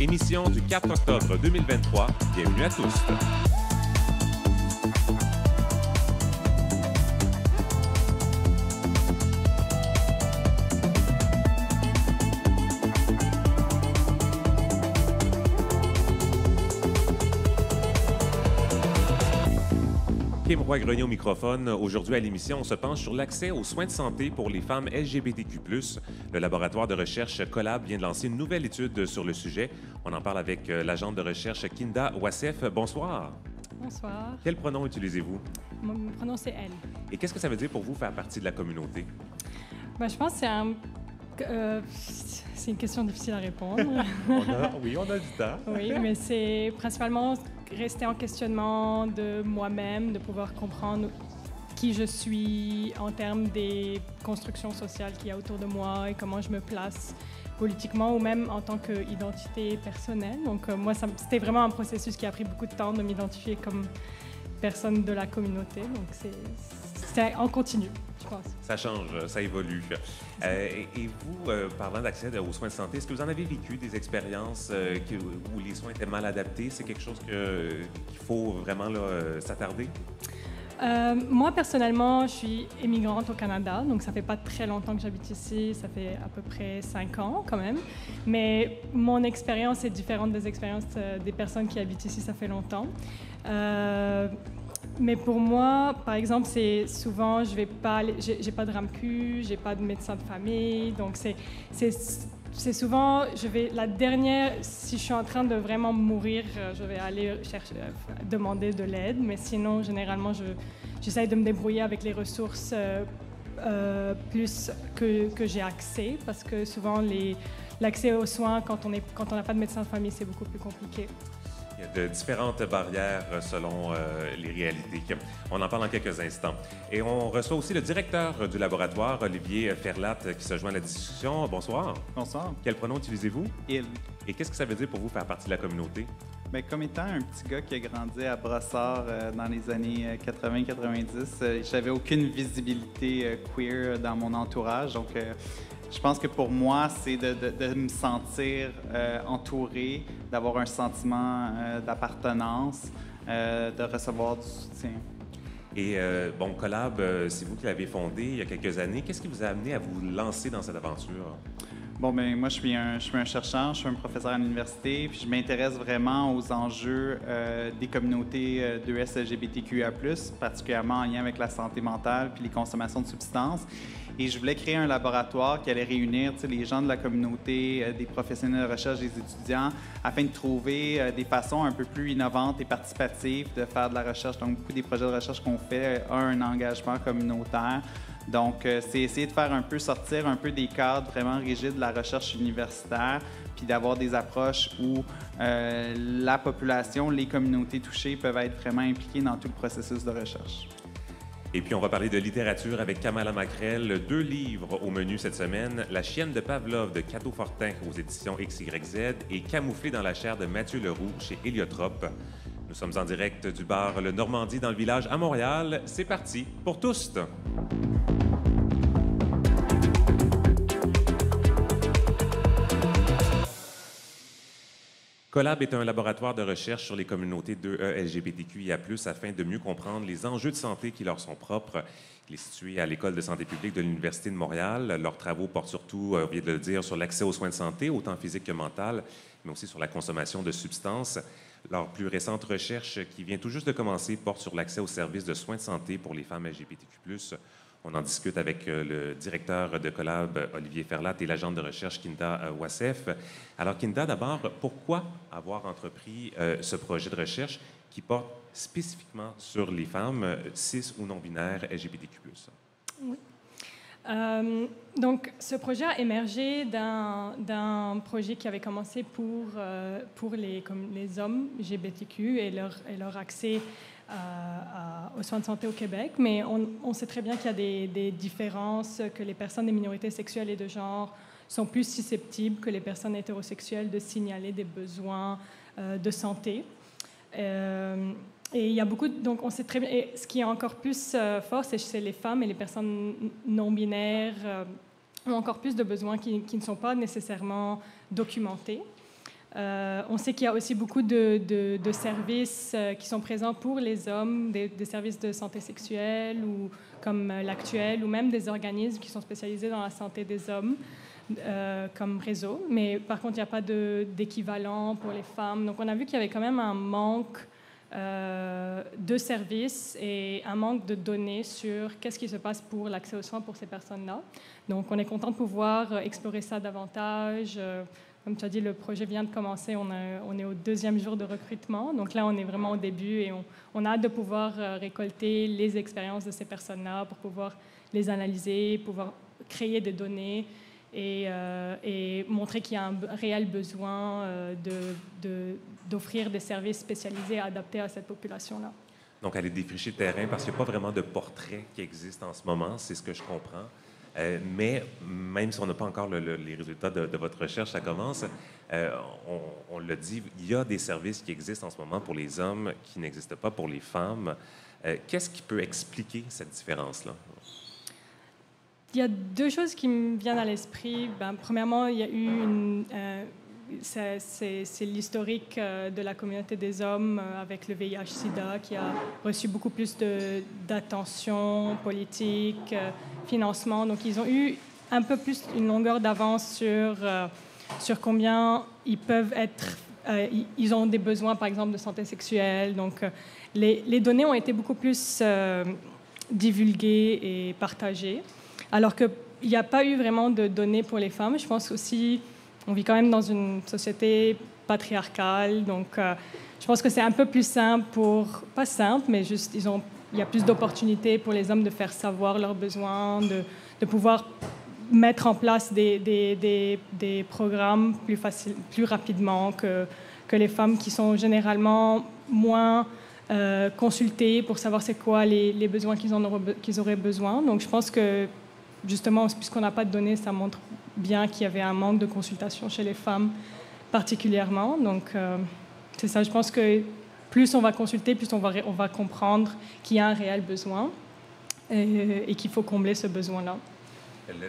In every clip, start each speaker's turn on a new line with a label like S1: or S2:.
S1: Émission du 4 octobre 2023. Bienvenue à tous. Kim Roy-Grenier au microphone. Aujourd'hui à l'émission, on se penche sur l'accès aux soins de santé pour les femmes LGBTQ+. Le laboratoire de recherche Collab vient de lancer une nouvelle étude sur le sujet. On en parle avec l'agente de recherche Kinda Wassef. Bonsoir.
S2: Bonsoir.
S1: Quel pronom utilisez-vous?
S2: Mon pronom, c'est elle.
S1: Et qu'est-ce que ça veut dire pour vous faire partie de la communauté?
S2: Ben, je pense que c'est une question difficile à répondre.
S1: Oui, on a du temps.
S2: Oui, mais c'est principalement rester en questionnement de moi-même, de pouvoir comprendre qui je suis en termes des constructions sociales qu'il y a autour de moi et comment je me place politiquement ou même en tant qu'identité personnelle. Donc moi, c'était vraiment un processus qui a pris beaucoup de temps de m'identifier comme personne de la communauté. Donc c'est en continu, je pense.
S1: Ça change, ça évolue. Et vous, parlant d'accès aux soins de santé, est-ce que vous en avez vécu des expériences où les soins étaient mal adaptés? C'est quelque chose qu'il faut vraiment s'attarder?
S2: Moi, personnellement, je suis immigrante au Canada, donc ça fait pas très longtemps que j'habite ici, ça fait à peu près 5 ans quand même. Mais mon expérience est différente des expériences des personnes qui habitent ici, ça fait longtemps. Mais pour moi, par exemple, c'est souvent, je vais pas, j'ai pas de RAMQ, j'ai pas de médecin de famille, donc c'est souvent, la dernière, si je suis en train de vraiment mourir, je vais aller demander de l'aide, mais sinon, généralement, j'essaie de me débrouiller avec les ressources plus que j'ai accès, parce que souvent, l'accès aux soins, quand on n'a pas de médecin de famille, c'est beaucoup plus compliqué.
S1: Il y a de différentes barrières selon les réalités. On en parle en quelques instants. Et on reçoit aussi le directeur du laboratoire, Olivier Ferlat, qui se joint à la discussion. Bonsoir.
S3: Bonsoir.
S1: Quel pronom utilisez-vous?
S3: Il.
S1: Et qu'est-ce que ça veut dire pour vous faire partie de la communauté?
S3: Bien, comme étant un petit gars qui a grandi à Brossard dans les années 80-90, j'avais aucune visibilité queer dans mon entourage. Donc, je pense que pour moi, c'est de me sentir entouré, d'avoir un sentiment d'appartenance, de recevoir du soutien.
S1: Et bon, Collab, c'est vous qui l'avez fondé il y a quelques années. Qu'est-ce qui vous a amené à vous lancer dans cette aventure?
S3: Bon, bien, moi, je suis un chercheur, je suis un professeur à l'université, puis je m'intéresse vraiment aux enjeux des communautés d'ES LGBTQIA+, particulièrement en lien avec la santé mentale puis les consommations de substances. Et je voulais créer un laboratoire qui allait réunir les gens de la communauté, des professionnels de recherche, des étudiants, afin de trouver des façons un peu plus innovantes et participatives de faire de la recherche. Donc, beaucoup des projets de recherche qu'on fait ont un engagement communautaire. Donc, c'est essayer de faire sortir un peu des cadres vraiment rigides de la recherche universitaire, puis d'avoir des approches où la population, les communautés touchées peuvent être vraiment impliquées dans tout le processus de recherche.
S1: Et puis, on va parler de littérature avec Kamala Macrel. 2 livres au menu cette semaine. La chienne de Pavlov de Cato Fortin aux éditions XYZ et Camouflé dans la chair de Mathieu Leroux chez Héliotrope. Nous sommes en direct du bar Le Normandie dans le village à Montréal. C'est parti pour tous! Collab est un laboratoire de recherche sur les communautés LGBTQIA+, afin de mieux comprendre les enjeux de santé qui leur sont propres. Il est situé à l'École de santé publique de l'Université de Montréal. Leurs travaux portent surtout, on vient de le dire, sur l'accès aux soins de santé, autant physique que mental, mais aussi sur la consommation de substances. Leur plus récente recherche, qui vient tout juste de commencer, porte sur l'accès aux services de soins de santé pour les femmes LGBTQ+. On en discute avec le directeur de Collab, Olivier Ferlat, et l'agente de recherche Kinda Wassef. Alors, Kinda, d'abord, pourquoi avoir entrepris ce projet de recherche qui porte spécifiquement sur les femmes cis ou non-binaires LGBTQ+?
S2: Oui. Donc, ce projet a émergé d'un projet qui avait commencé pour les hommes LGBTQ et leur accès aux soins de santé au Québec, mais on sait très bien qu'il y a des différences, que les personnes des minorités sexuelles et de genre sont plus susceptibles que les personnes hétérosexuelles de signaler des besoins de santé. Et il y a beaucoup, donc on sait très bien, et ce qui est encore plus fort, c'est chez les femmes et les personnes non-binaires ont encore plus de besoins qui ne sont pas nécessairement documentés. On sait qu'il y a aussi beaucoup de services qui sont présents pour les hommes, des services de santé sexuelle ou comme l'Actuel, ou même des organismes qui sont spécialisés dans la santé des hommes, comme réseau. Mais par contre, il n'y a pas d'équivalent pour les femmes. Donc on a vu qu'il y avait quand même un manque de services et un manque de données sur qu'est-ce qui se passe pour l'accès aux soins pour ces personnes-là. Donc on est content de pouvoir explorer ça davantage. Comme tu as dit, le projet vient de commencer. On est au 2e jour de recrutement. Donc là, on est vraiment au début et on a hâte de pouvoir récolter les expériences de ces personnes-là pour pouvoir les analyser, pouvoir créer des données et montrer qu'il y a un réel besoin d'offrir des services spécialisés adaptés à cette population-là.
S1: Donc, aller défricher le terrain parce qu'il n'y a pas vraiment de portrait qui existe en ce moment, c'est ce que je comprends. Mais même si on n'a pas encore les résultats de votre recherche, ça commence. On l'a dit, il y a des services qui existent en ce moment pour les hommes qui n'existent pas pour les femmes. Qu'est-ce qui peut expliquer cette différence-là?
S2: Il y a 2 choses qui me viennent à l'esprit. Premièrement, il y a eu c'est l'historique de la communauté des hommes avec le VIH-Sida qui a reçu beaucoup plus d'attention politique, financement. Donc, ils ont eu un peu plus une longueur d'avance sur combien ils peuvent être... ils ont des besoins, par exemple, de santé sexuelle. Donc, les données ont été beaucoup plus divulguées et partagées, alors qu'il n'y a pas eu vraiment de données pour les femmes. Je pense aussi... On vit quand même dans une société patriarcale, donc je pense que c'est un peu plus simple pas simple, mais juste il y a plus d'opportunités pour les hommes de faire savoir leurs besoins, de pouvoir mettre en place des programmes plus rapidement que les femmes qui sont généralement moins consultées pour savoir c'est quoi les besoins qu'ils auraient besoin. Donc je pense que justement, puisqu'on n'a pas de données, ça montre bien qu'il y avait un manque de consultation chez les femmes particulièrement. Donc, c'est ça. Je pense que plus on va consulter, plus on va comprendre qu'il y a un réel besoin et qu'il faut combler ce besoin-là.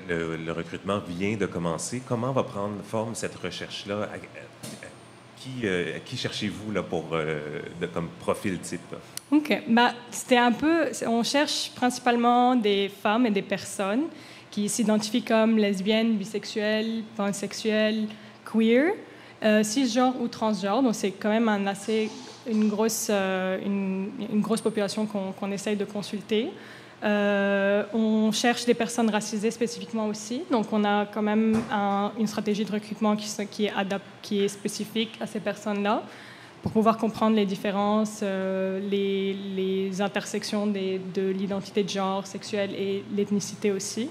S1: Le recrutement vient de commencer. Comment va prendre forme cette recherche-là? Qui cherchez-vous là, comme profil type?
S2: OK. On cherche principalement des femmes et des personnes qui s'identifient comme lesbiennes, bisexuelles, pansexuelles, queer, cisgenres ou transgenres. Donc, c'est quand même une grosse population qu'on essaye de consulter. On cherche des personnes racisées spécifiquement aussi. Donc, on a quand même une stratégie de recrutement qui est spécifique à ces personnes-là pour pouvoir comprendre les différences, les intersections de l'identité de genre sexuelle et l'ethnicité aussi.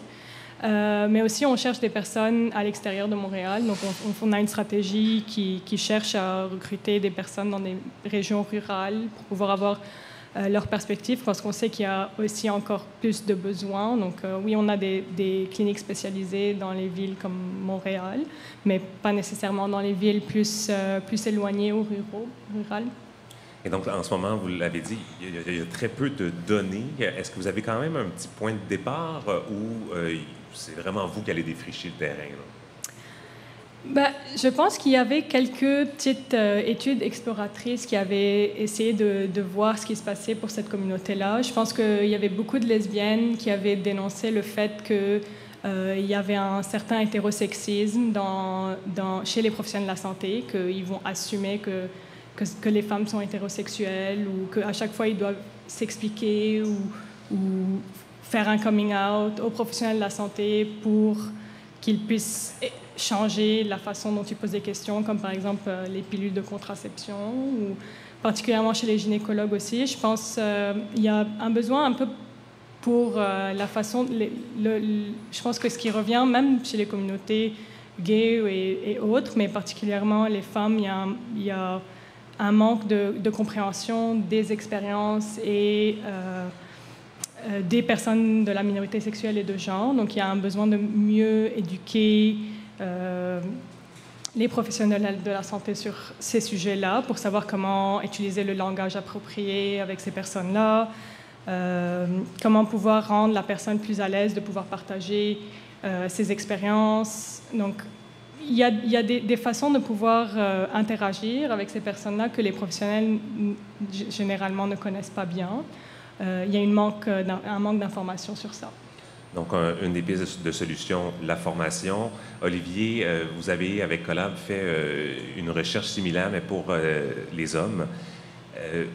S2: Mais aussi, on cherche des personnes à l'extérieur de Montréal. Donc, on a une stratégie qui cherche à recruter des personnes dans des régions rurales pour pouvoir avoir leur perspective, parce qu'on sait qu'il y a aussi encore plus de besoins. Donc, oui, on a des cliniques spécialisées dans les villes comme Montréal, mais pas nécessairement dans les villes plus éloignées ou rurales.
S1: Et donc, en ce moment, vous l'avez dit, il y a très peu de données. Est-ce que vous avez quand même un petit point de départ ou c'est vraiment vous qui allez défricher le terrain, là?
S2: Je pense qu'il y avait quelques petites études exploratrices qui avaient essayé de voir ce qui se passait pour cette communauté-là. Je pense qu'il y avait beaucoup de lesbiennes qui avaient dénoncé le fait qu'il y avait un certain hétérosexisme chez les professionnels de la santé, qu'ils vont assumer que les femmes sont hétérosexuelles ou qu'à chaque fois, ils doivent s'expliquer ou faire un coming out aux professionnels de la santé pour qu'ils puissent changer la façon dont ils posent des questions, comme par exemple les pilules de contraception, ou particulièrement chez les gynécologues aussi. Je pense qu'il y a un besoin un peu pour la façon... je pense que ce qui revient, même chez les communautés gays et autres, mais particulièrement les femmes, il y a un manque de compréhension des expériences et des personnes de la minorité sexuelle et de genre. Donc, il y a un besoin de mieux éduquer les professionnels de la santé sur ces sujets-là pour savoir comment utiliser le langage approprié avec ces personnes-là, comment pouvoir rendre la personne plus à l'aise de pouvoir partager ses expériences. Donc, il y a des façons de pouvoir interagir avec ces personnes-là que les professionnels généralement ne connaissent pas bien. Il y a un manque d'informations sur ça.
S1: Donc, une des pistes de solution, la formation. Olivier, vous avez, avec Collab, fait une recherche similaire, mais pour les hommes.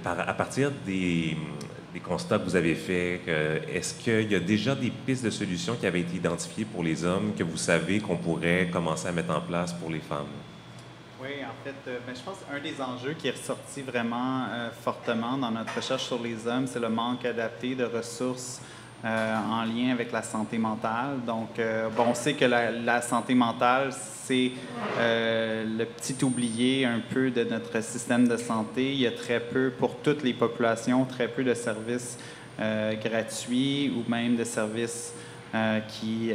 S1: À partir des constats que vous avez faits, est-ce qu'il y a déjà des pistes de solutions qui avaient été identifiées pour les hommes que vous savez qu'on pourrait commencer à mettre en place pour les femmes?
S3: Oui, en fait, je pense qu'un des enjeux qui est ressorti vraiment fortement dans notre recherche sur les hommes, c'est le manque adapté de ressources en lien avec la santé mentale. Donc, on sait que la santé mentale, c'est le petit oublié un peu de notre système de santé. Il y a très peu, pour toutes les populations, très peu de services gratuits ou même de services qui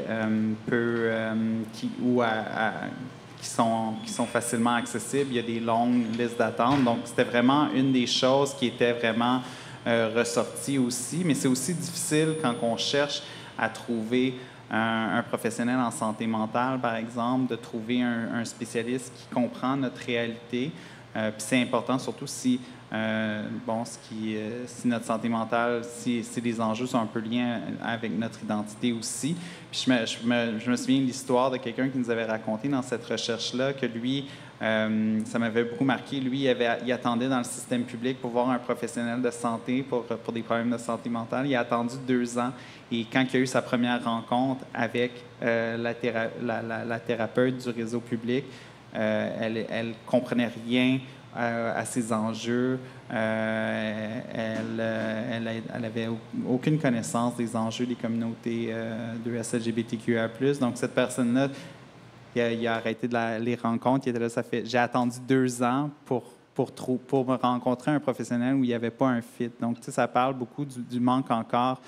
S3: sont facilement accessibles. Il y a des longues listes d'attente. Donc, c'était vraiment une des choses qui était vraiment ressorti aussi, mais c'est aussi difficile quand on cherche à trouver un professionnel en santé mentale, par exemple, de trouver un spécialiste qui comprend notre réalité. Puis c'est important, surtout si, si notre santé mentale, si les enjeux sont un peu liés avec notre identité aussi. Puis je me souviens de l'histoire de quelqu'un qui nous avait raconté dans cette recherche-là que lui, ça m'avait beaucoup marqué. Lui, il attendait dans le système public pour voir un professionnel de santé pour des problèmes de santé mentale. Il a attendu 2 ans. Et quand il a eu sa première rencontre avec la thérapeute du réseau public, elle comprenait rien à ces enjeux. Elle avait aucune connaissance des enjeux des communautés de LGBTQIA+. Donc, cette personne-là, il a arrêté les rencontres. Il était là, j'ai attendu 2 ans pour me rencontrer un professionnel où il n'y avait pas un fit. Donc, tu sais, ça parle beaucoup du manque encore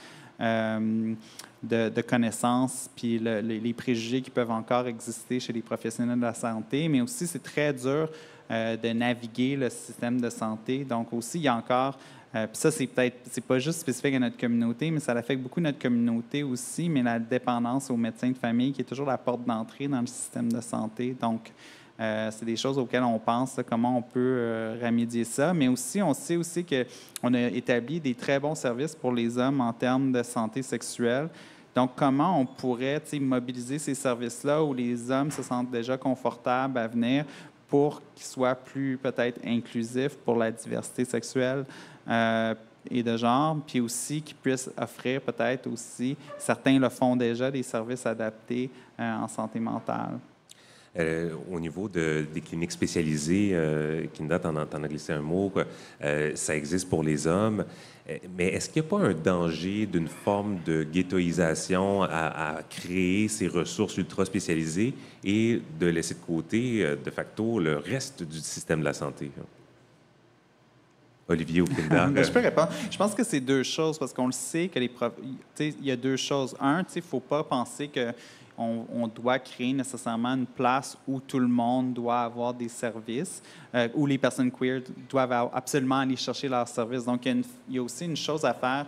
S3: de connaissances, puis les préjugés qui peuvent encore exister chez les professionnels de la santé, mais aussi c'est très dur de naviguer le système de santé. Donc aussi, il y a encore, puis ça c'est pas juste spécifique à notre communauté, mais ça affecte beaucoup notre communauté aussi, mais la dépendance aux médecins de famille qui est toujours la porte d'entrée dans le système de santé. Donc, c'est des choses auxquelles on pense, là, comment on peut remédier ça. Mais aussi, on sait aussi qu'on a établi des très bons services pour les hommes en termes de santé sexuelle. Donc, comment on pourrait mobiliser ces services-là où les hommes se sentent déjà confortables à venir pour qu'ils soient plus peut-être inclusifs pour la diversité sexuelle et de genre, puis aussi qu'ils puissent offrir peut-être aussi, certains le font déjà, des services adaptés en santé mentale.
S1: Au niveau des cliniques spécialisées, Kinda, t'en as glissé un mot, ça existe pour les hommes, mais est-ce qu'il n'y a pas un danger d'une forme de ghettoisation à créer ces ressources ultra spécialisées et de laisser de côté, de facto, le reste du système de la santé? Olivier ou Kinda?
S3: Je peux répondre. Je pense que c'est 2 choses, parce qu'on le sait que il y a 2 choses. Un, il ne faut pas penser que on doit créer nécessairement une place où tout le monde doit avoir des services, où les personnes queer doivent absolument aller chercher leurs services. Donc, il y a aussi une chose à faire.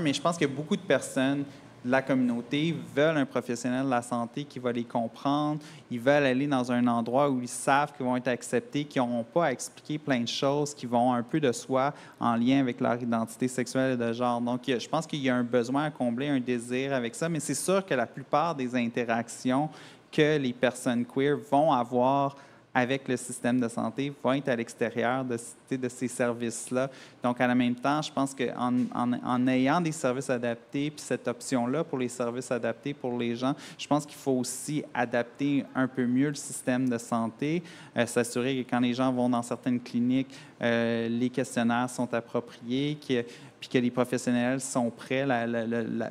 S3: Mais je pense que beaucoup de personnes de la communauté veulent un professionnel de la santé qui va les comprendre. Ils veulent aller dans un endroit où ils savent qu'ils vont être acceptés, qu'ils n'auront pas à expliquer plein de choses qui vont un peu de soi en lien avec leur identité sexuelle et de genre. Donc, je pense qu'il y a un besoin à combler, un désir avec ça, mais c'est sûr que la plupart des interactions que les personnes queer vont avoir avec le système de santé vont être à l'extérieur de ces services-là. Donc, à la même temps, je pense qu'en ayant des services adaptés, puis cette option-là pour les services adaptés pour les gens, je pense qu'il faut aussi adapter un peu mieux le système de santé, s'assurer que quand les gens vont dans certaines cliniques, les questionnaires sont appropriés, puis que les professionnels sont prêts,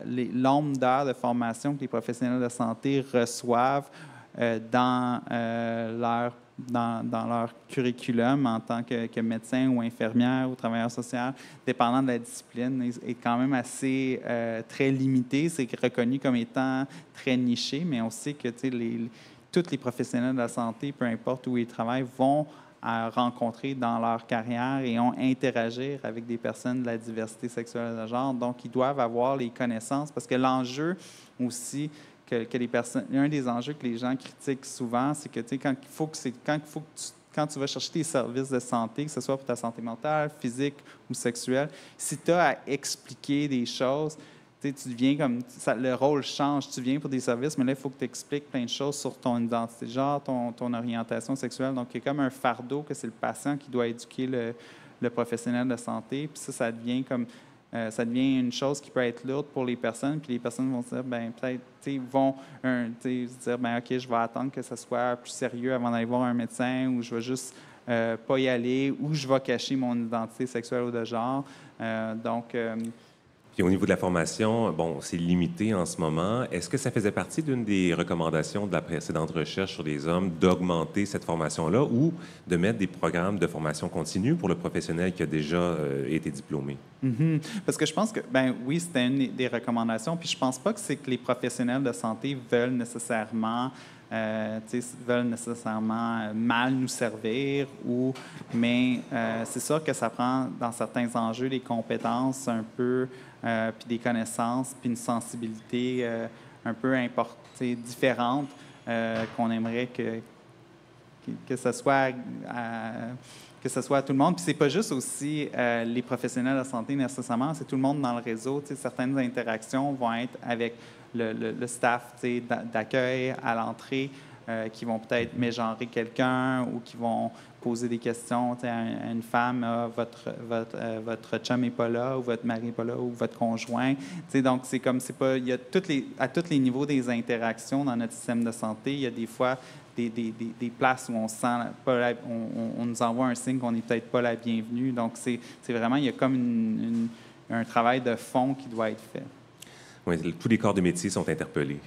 S3: les nombres d'heures de formation que les professionnels de santé reçoivent dans leur curriculum en tant que médecin ou infirmière ou travailleur social, dépendant de la discipline, est quand même assez très limité. C'est reconnu comme étant très niché, mais on sait que tous les professionnels de la santé, peu importe où ils travaillent, vont rencontrer dans leur carrière et ont interagir avec des personnes de la diversité sexuelle et de genre. Donc, ils doivent avoir les connaissances parce que l'enjeu aussi, que les personnes... Un des enjeux que les gens critiquent souvent, c'est que, tu sais, quand tu vas chercher tes services de santé, que ce soit pour ta santé mentale, physique ou sexuelle, si tu as à expliquer des choses, tu deviens comme... le rôle change. Tu viens pour des services, mais là, il faut que tu expliques plein de choses sur ton identité de genre, ton orientation sexuelle. Donc, il y a comme un fardeau que c'est le patient qui doit éduquer le professionnel de santé. Puis ça devient comme... ça devient une chose qui peut être lourde pour les personnes, puis les personnes vont se dire, ben peut-être, vont se dire, ben OK, je vais attendre que ça soit plus sérieux avant d'aller voir un médecin, ou je vais juste pas y aller, ou je vais cacher mon identité sexuelle ou de genre.
S1: Puis au niveau de la formation, bon, c'est limité en ce moment. Est-ce que ça faisait partie d'une des recommandations de la précédente recherche sur les hommes d'augmenter cette formation-là ou de mettre des programmes de formation continue pour le professionnel qui a déjà été diplômé?
S3: Mm-hmm. Parce que je pense que, ben oui, c'était une des recommandations, puis je pense pas que c'est que les professionnels de santé veulent nécessairement mal nous servir, mais c'est sûr que ça prend, dans certains enjeux, des compétences un peu, puis des connaissances, puis une sensibilité un peu différente qu'on aimerait que ce soit à tout le monde. Puis c'est pas juste aussi les professionnels de santé nécessairement, c'est tout le monde dans le réseau. Certaines interactions vont être avec le staff d'accueil à l'entrée qui vont peut-être mégenrer quelqu'un ou qui vont poser des questions à une femme, votre chum n'est pas là, ou votre mari n'est pas là, ou votre conjoint. Donc, c'est comme, c'est pas, il y a à tous les niveaux des interactions dans notre système de santé, il y a des fois des places où on sent on nous envoie un signe qu'on n'est peut-être pas la bienvenue. Donc, c'est vraiment, il y a comme un travail de fond qui doit être fait.
S1: Oui, tous les corps de métier sont interpellés.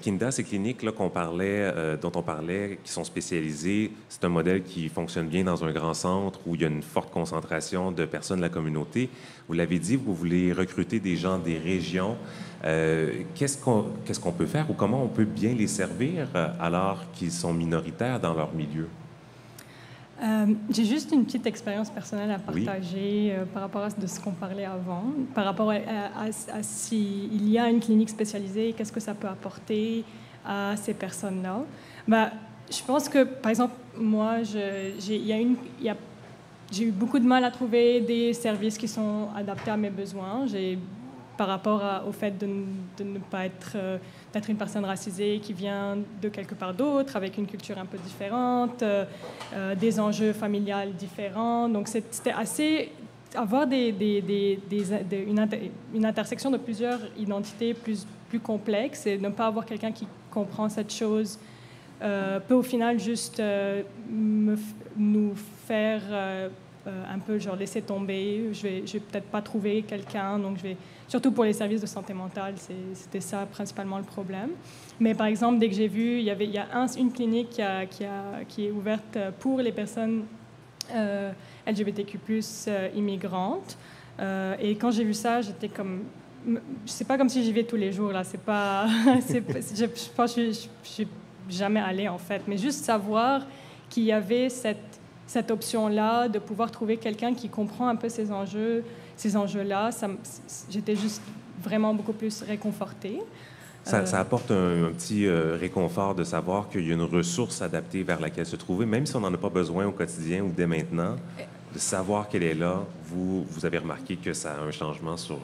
S1: Kinda, ces cliniques là, dont on parlait, qui sont spécialisées, c'est un modèle qui fonctionne bien dans un grand centre où il y a une forte concentration de personnes de la communauté. Vous l'avez dit, vous voulez recruter des gens des régions. Qu'est-ce qu'on peut faire ou comment on peut bien les servir alors qu'ils sont minoritaires dans leur milieu?
S2: J'ai juste une petite expérience personnelle à partager par rapport à ce qu'on parlait avant, par rapport à s'il y a une clinique spécialisée, qu'est-ce que ça peut apporter à ces personnes-là. Je pense que, par exemple, moi, j'ai eu beaucoup de mal à trouver des services qui sont adaptés à mes besoins. Par rapport au fait de ne pas d'être une personne racisée qui vient de quelque part d'autre, avec une culture un peu différente, des enjeux familiales différents. Donc, c'était assez... Avoir une intersection de plusieurs identités plus complexes et ne pas avoir quelqu'un qui comprend cette chose peut au final juste nous faire un peu genre laisser tomber. Je vais peut-être pas trouver quelqu'un, donc surtout pour les services de santé mentale, c'était ça principalement le problème. Mais par exemple, dès que j'ai vu, il y a une clinique qui est ouverte pour les personnes LGBTQ+, immigrantes. Et quand j'ai vu ça, j'étais comme... C'est pas comme si j'y vais tous les jours, là. C'est pas... je pense que je suis jamais allée, en fait. Mais juste savoir qu'il y avait cette option-là de pouvoir trouver quelqu'un qui comprend un peu ces enjeux-là, j'étais juste vraiment beaucoup plus réconfortée.
S1: Ça apporte un petit réconfort de savoir qu'il y a une ressource adaptée vers laquelle se trouver, même si on n'en a pas besoin au quotidien ou dès maintenant, de savoir qu'elle est là. Vous avez remarqué que ça a un changement sur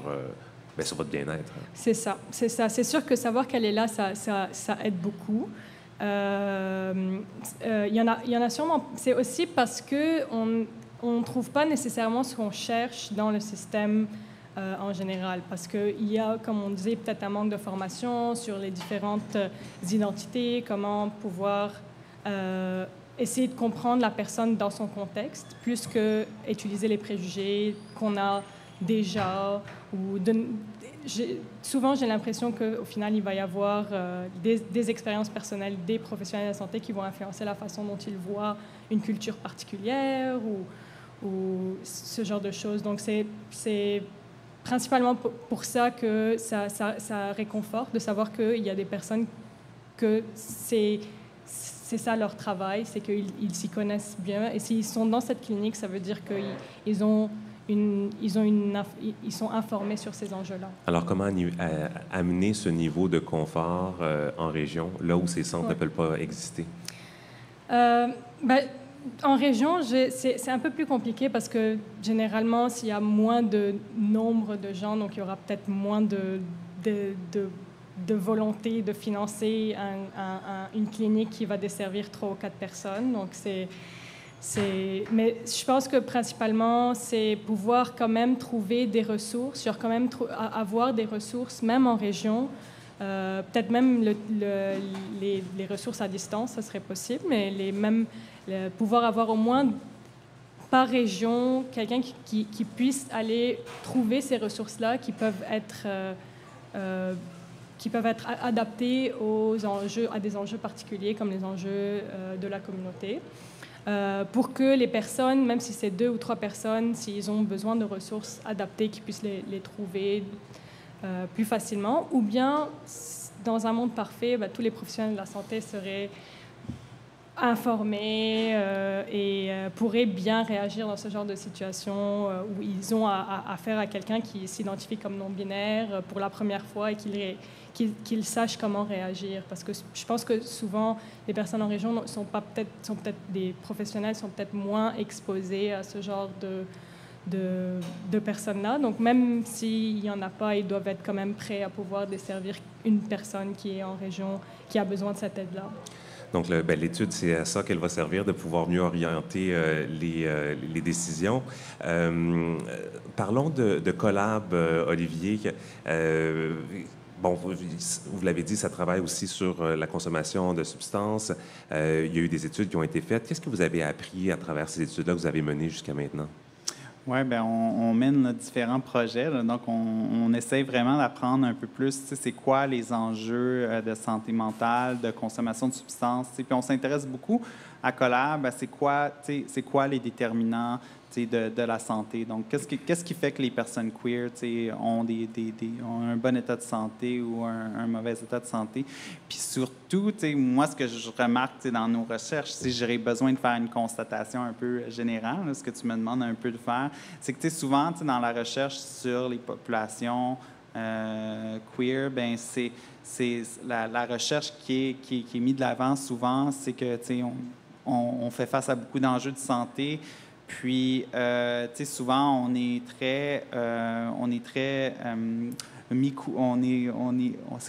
S1: votre bien-être.
S2: C'est ça. C'est sûr que savoir qu'elle est là, ça aide beaucoup. Il y en a sûrement. C'est aussi parce qu'on ne trouve pas nécessairement ce qu'on cherche dans le système en général. Parce qu'il y a, comme on disait, peut-être un manque de formation sur les différentes identités, comment pouvoir essayer de comprendre la personne dans son contexte, plus que utiliser les préjugés qu'on a déjà. Souvent, j'ai l'impression qu'au final, il va y avoir des expériences personnelles des professionnels de la santé qui vont influencer la façon dont ils voient une culture particulière ou ce genre de choses. Donc, c'est principalement pour ça que ça réconforte de savoir qu'il y a des personnes que c'est ça leur travail, c'est qu'ils s'y connaissent bien. Et s'ils sont dans cette clinique, ça veut dire qu'ils ont ils sont informés sur ces enjeux-là.
S1: Alors, comment amener ce niveau de confort en région, là où ces centres ne peuvent pas exister?
S2: En région, c'est un peu plus compliqué parce que généralement, s'il y a moins de nombre de gens, donc il y aura peut-être moins de volonté de financer une clinique qui va desservir 3 ou 4 personnes. Donc mais je pense que principalement, c'est pouvoir quand même trouver des ressources, genre quand même avoir des ressources, même en région. Peut-être même les ressources à distance, ça serait possible, mais pouvoir avoir au moins par région quelqu'un qui puisse aller trouver ces ressources-là qui peuvent être adaptées à des enjeux particuliers comme les enjeux de la communauté. Pour que les personnes, même si c'est 2 ou 3 personnes, s'ils ont besoin de ressources adaptées, qu'ils puissent les trouver plus facilement, ou bien, dans un monde parfait, tous les professionnels de la santé seraient informés et pourraient bien réagir dans ce genre de situation où ils ont affaire à quelqu'un qui s'identifie comme non-binaire pour la première fois et qu'ils sachent comment réagir. Parce que je pense que souvent, les personnes en région sont peut-être des professionnels, sont peut-être moins exposés à ce genre de personnes-là. Donc, même s'il n'y en a pas, ils doivent être quand même prêts à pouvoir desservir une personne qui est en région, qui a besoin de cette aide-là.
S1: Donc, l'étude, c'est à ça qu'elle va servir, de pouvoir mieux orienter les décisions. Parlons de Collab, Olivier. Bon, vous l'avez dit, ça travaille aussi sur la consommation de substances. Il y a eu des études qui ont été faites. Qu'est-ce que vous avez appris à travers ces études-là que vous avez menées jusqu'à maintenant?
S3: Oui, bien, on mène différents projets. Là, donc, on essaie vraiment d'apprendre un peu plus, c'est quoi les enjeux de santé mentale, de consommation de substances. Puis, on s'intéresse beaucoup à Collab, c'est quoi les déterminants de la santé. Donc, qu'est-ce qui fait que les personnes queer ont un bon état de santé ou un mauvais état de santé? Puis surtout, moi, ce que je remarque dans nos recherches, si j'aurais besoin de faire une constatation un peu générale, là, ce que tu me demandes un peu de faire, c'est que souvent, dans la recherche sur les populations queer, ben c'est la recherche qui est mise de l'avant souvent, c'est que on fait face à beaucoup d'enjeux de santé. Puis, souvent, c'est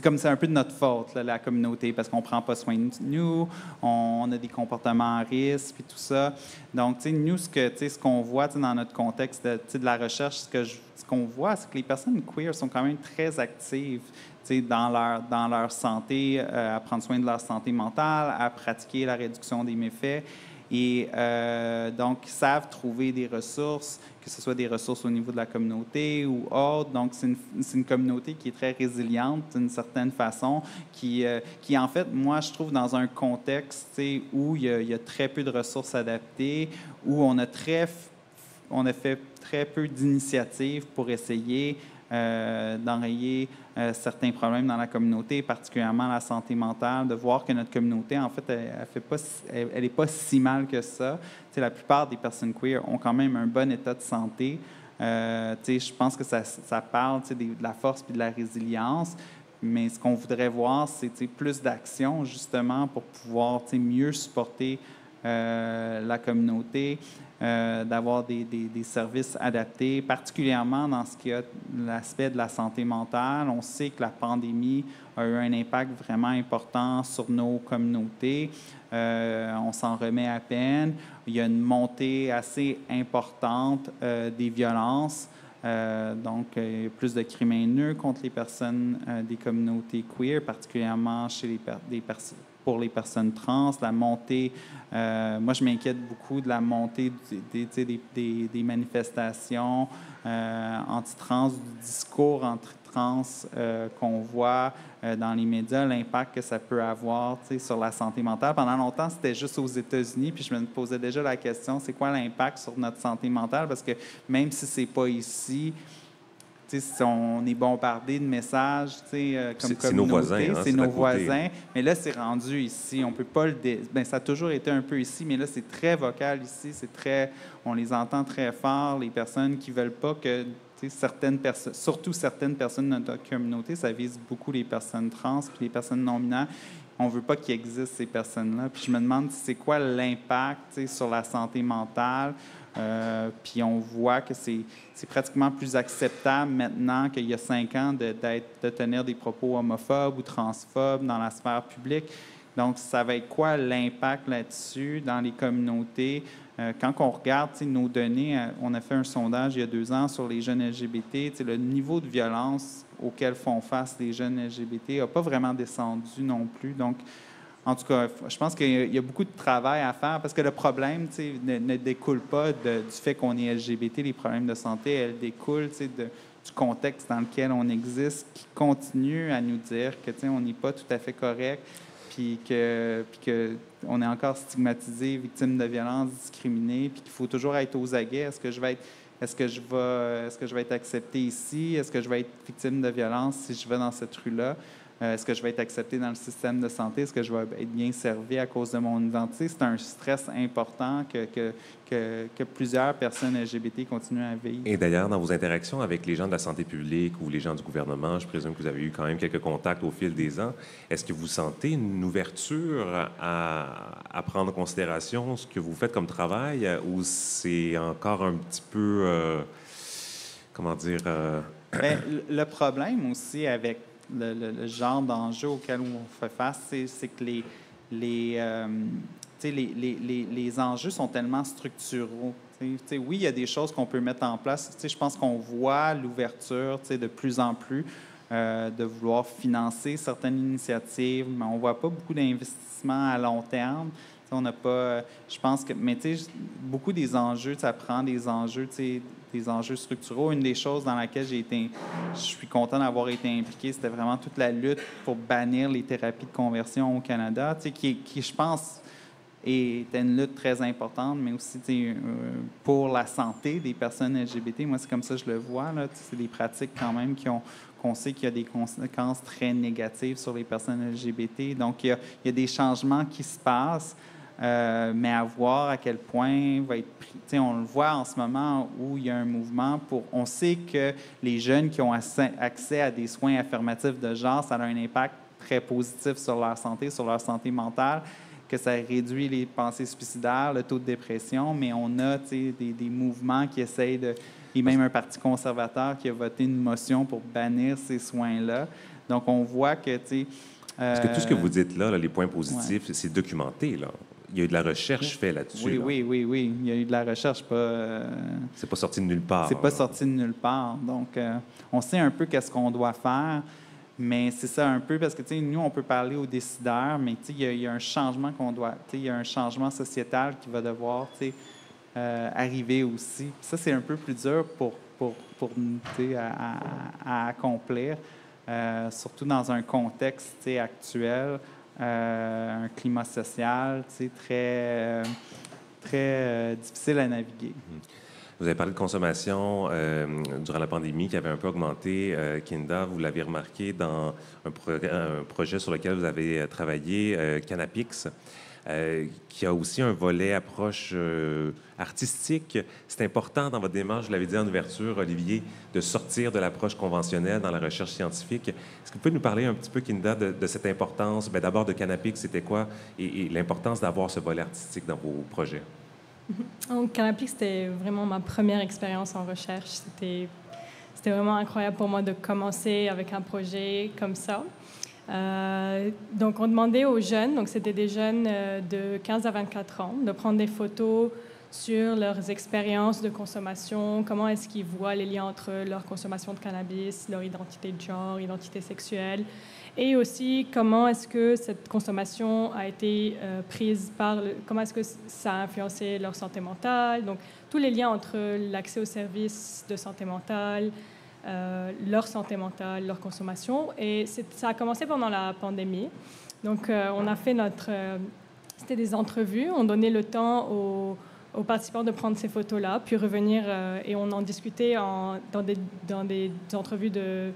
S3: comme c'est un peu de notre faute, là, la communauté, parce qu'on prend pas soin de nous, on a des comportements à risque, puis tout ça. Donc, nous, ce qu'on voit dans notre contexte de la recherche, ce qu'on voit, c'est que les personnes queer sont quand même très actives dans leur santé, à prendre soin de leur santé mentale, à pratiquer la réduction des méfaits. Et donc, ils savent trouver des ressources, que ce soit des ressources au niveau de la communauté ou autres. Donc, c'est une communauté qui est très résiliente d'une certaine façon, qui en fait, moi, je trouve, dans un contexte où il y a très peu de ressources adaptées, où on a fait très peu d'initiatives pour essayer d'enrayer certains problèmes dans la communauté, particulièrement la santé mentale, de voir que notre communauté, en fait, elle n'est pas si mal que ça. La plupart des personnes queer ont quand même un bon état de santé. Je pense que ça parle de la force et de la résilience, mais ce qu'on voudrait voir, c'est plus d'action, justement, pour pouvoir mieux supporter la communauté, d'avoir des services adaptés, particulièrement dans ce qui a l'aspect de la santé mentale. On sait que la pandémie a eu un impact vraiment important sur nos communautés. On s'en remet à peine. Il y a une montée assez importante des violences. Donc, il y a plus de crimes haineux contre les personnes des communautés queer, particulièrement chez pour les personnes trans, la montée, moi je m'inquiète beaucoup de la montée des manifestations anti-trans, du discours anti-trans qu'on voit dans les médias, l'impact que ça peut avoir sur la santé mentale. Pendant longtemps, c'était juste aux États-Unis, puis je me posais déjà la question, c'est quoi l'impact sur notre santé mentale? Parce que même si c'est pas ici, Si on est bombardé de messages, comme communauté,
S1: c'est nos voisins, hein,
S3: c'est nos
S1: côté.
S3: voisins. Mais là, c'est rendu ici. On peut pas ça a toujours été un peu ici, mais là, c'est très vocal ici. On les entend très fort. Les personnes qui veulent pas que certaines personnes, surtout certaines personnes de notre communauté, ça vise beaucoup les personnes trans puis les personnes non-binaires. On veut pas qu'il existe ces personnes-là. Puis je me demande c'est quoi l'impact sur la santé mentale. Puis on voit que c'est pratiquement plus acceptable maintenant qu'il y a 5 ans de tenir des propos homophobes ou transphobes dans la sphère publique. Donc, ça va être quoi l'impact là-dessus dans les communautés? Quand on regarde nos données, on a fait un sondage il y a 2 ans sur les jeunes LGBT. Le niveau de violence auquel font face les jeunes LGBT n'a pas vraiment descendu non plus. Donc, en tout cas, je pense qu'il y a beaucoup de travail à faire parce que le problème ne découle pas du fait qu'on est LGBT. Les problèmes de santé, elles découlent du contexte dans lequel on existe, qui continue à nous dire que on n'est pas tout à fait correct, puis qu'on est encore stigmatisé, victime de violences, discriminé, puis qu'il faut toujours être aux aguets. Est-ce que je vais être accepté ici? Est-ce que je vais être victime de violence si je vais dans cette rue-là? Est-ce que je vais être accepté dans le système de santé? Est-ce que je vais être bien servi à cause de mon identité? C'est un stress important que plusieurs personnes LGBT continuent à vivre.
S1: Et d'ailleurs, dans vos interactions avec les gens de la santé publique ou les gens du gouvernement, je présume que vous avez eu quand même quelques contacts au fil des ans, est-ce que vous sentez une ouverture à prendre en considération ce que vous faites comme travail ou c'est encore un petit peu, comment dire...
S3: Bien, le problème aussi avec le genre d'enjeu auquel on fait face, c'est que les enjeux sont tellement structuraux. Oui, il y a des choses qu'on peut mettre en place. Je pense qu'on voit l'ouverture de plus en plus de vouloir financer certaines initiatives, mais on ne voit pas beaucoup d'investissements à long terme. On n'a pas, je pense que, mais beaucoup des enjeux, ça prend des enjeux structuraux. Une des choses dans laquelle je suis content d'avoir été impliqué, c'était vraiment toute la lutte pour bannir les thérapies de conversion au Canada, qui, je pense, était une lutte très importante, mais aussi pour la santé des personnes LGBT. Moi, c'est comme ça que je le vois. C'est des pratiques quand même qu'on sait qu'il y a des conséquences très négatives sur les personnes LGBT. Donc, il y a des changements qui se passent. Mais à voir à quel point va être pris. On le voit en ce moment où il y a un mouvement pour... On sait que les jeunes qui ont accès à des soins affirmatifs de genre, ça a un impact très positif sur leur santé mentale, que ça réduit les pensées suicidaires, le taux de dépression, mais on a des mouvements qui essayent de... Et même un parti conservateur qui a voté une motion pour bannir ces soins-là. Donc, on voit que...
S1: Parce que tout ce que vous dites là les points positifs, ouais, c'est documenté, là. Il y a eu de la recherche faite là-dessus.
S3: Oui. Il y a eu de la recherche.
S1: C'est pas sorti de nulle part.
S3: C'est pas sorti de nulle part. Donc, on sait un peu qu'est-ce qu'on doit faire, mais c'est ça un peu parce que, nous, on peut parler aux décideurs, mais il y a un changement qu'on doit... Il y a un changement sociétal qui va devoir arriver aussi. Ça, c'est un peu plus dur pour nous à accomplir, surtout dans un contexte actuel. Un climat social très difficile à naviguer.
S1: Vous avez parlé de consommation durant la pandémie qui avait un peu augmenté. Kinda, vous l'avez remarqué dans un projet sur lequel vous avez travaillé, Canapix, qui a aussi un volet approche artistique. C'est important dans votre démarche, je l'avais dit en ouverture, Olivier, de sortir de l'approche conventionnelle dans la recherche scientifique. Est-ce que vous pouvez nous parler un petit peu, Kinda, de cette importance? Bien, d'abord, de Canapix, c'était quoi? Et l'importance d'avoir ce volet artistique dans vos projets.
S2: Donc, Canapix, c'était vraiment ma première expérience en recherche. C'était vraiment incroyable pour moi de commencer avec un projet comme ça. Donc, on demandait aux jeunes, donc c'était des jeunes de 15 à 24 ans, de prendre des photos sur leurs expériences de consommation, comment est-ce qu'ils voient les liens entre leur consommation de cannabis, leur identité de genre, identité sexuelle, et aussi comment est-ce que cette consommation a été prise comment est-ce que ça a influencé leur santé mentale, donc tous les liens entre l'accès aux services de santé mentale, leur santé mentale, leur consommation. Et ça a commencé pendant la pandémie. Donc, on a fait c'était des entrevues. On donnait le temps aux participants de prendre ces photos-là, puis revenir et on en discutait dans des entrevues de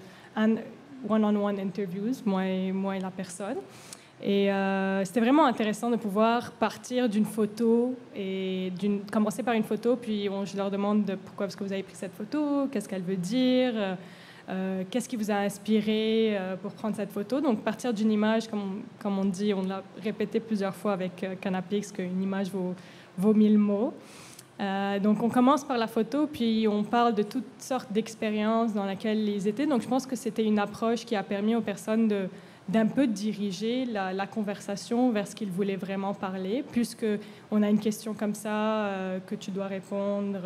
S2: one-on-one interviews, moi et la personne. Et c'était vraiment intéressant de pouvoir partir d'une photo et commencer par une photo, puis je leur demande pourquoi est-ce que vous avez pris cette photo, qu'est-ce qu'elle veut dire, qu'est-ce qui vous a inspiré pour prendre cette photo. Donc partir d'une image, comme on dit, on l'a répété plusieurs fois avec Canapix, qu'une image vaut 1000 mots. Donc on commence par la photo, puis on parle de toutes sortes d'expériences dans lesquelles ils étaient. Donc je pense que c'était une approche qui a permis aux personnes d'un peu diriger la conversation vers ce qu'ils voulaient vraiment parler, puisqu'on a une question comme ça que tu dois répondre.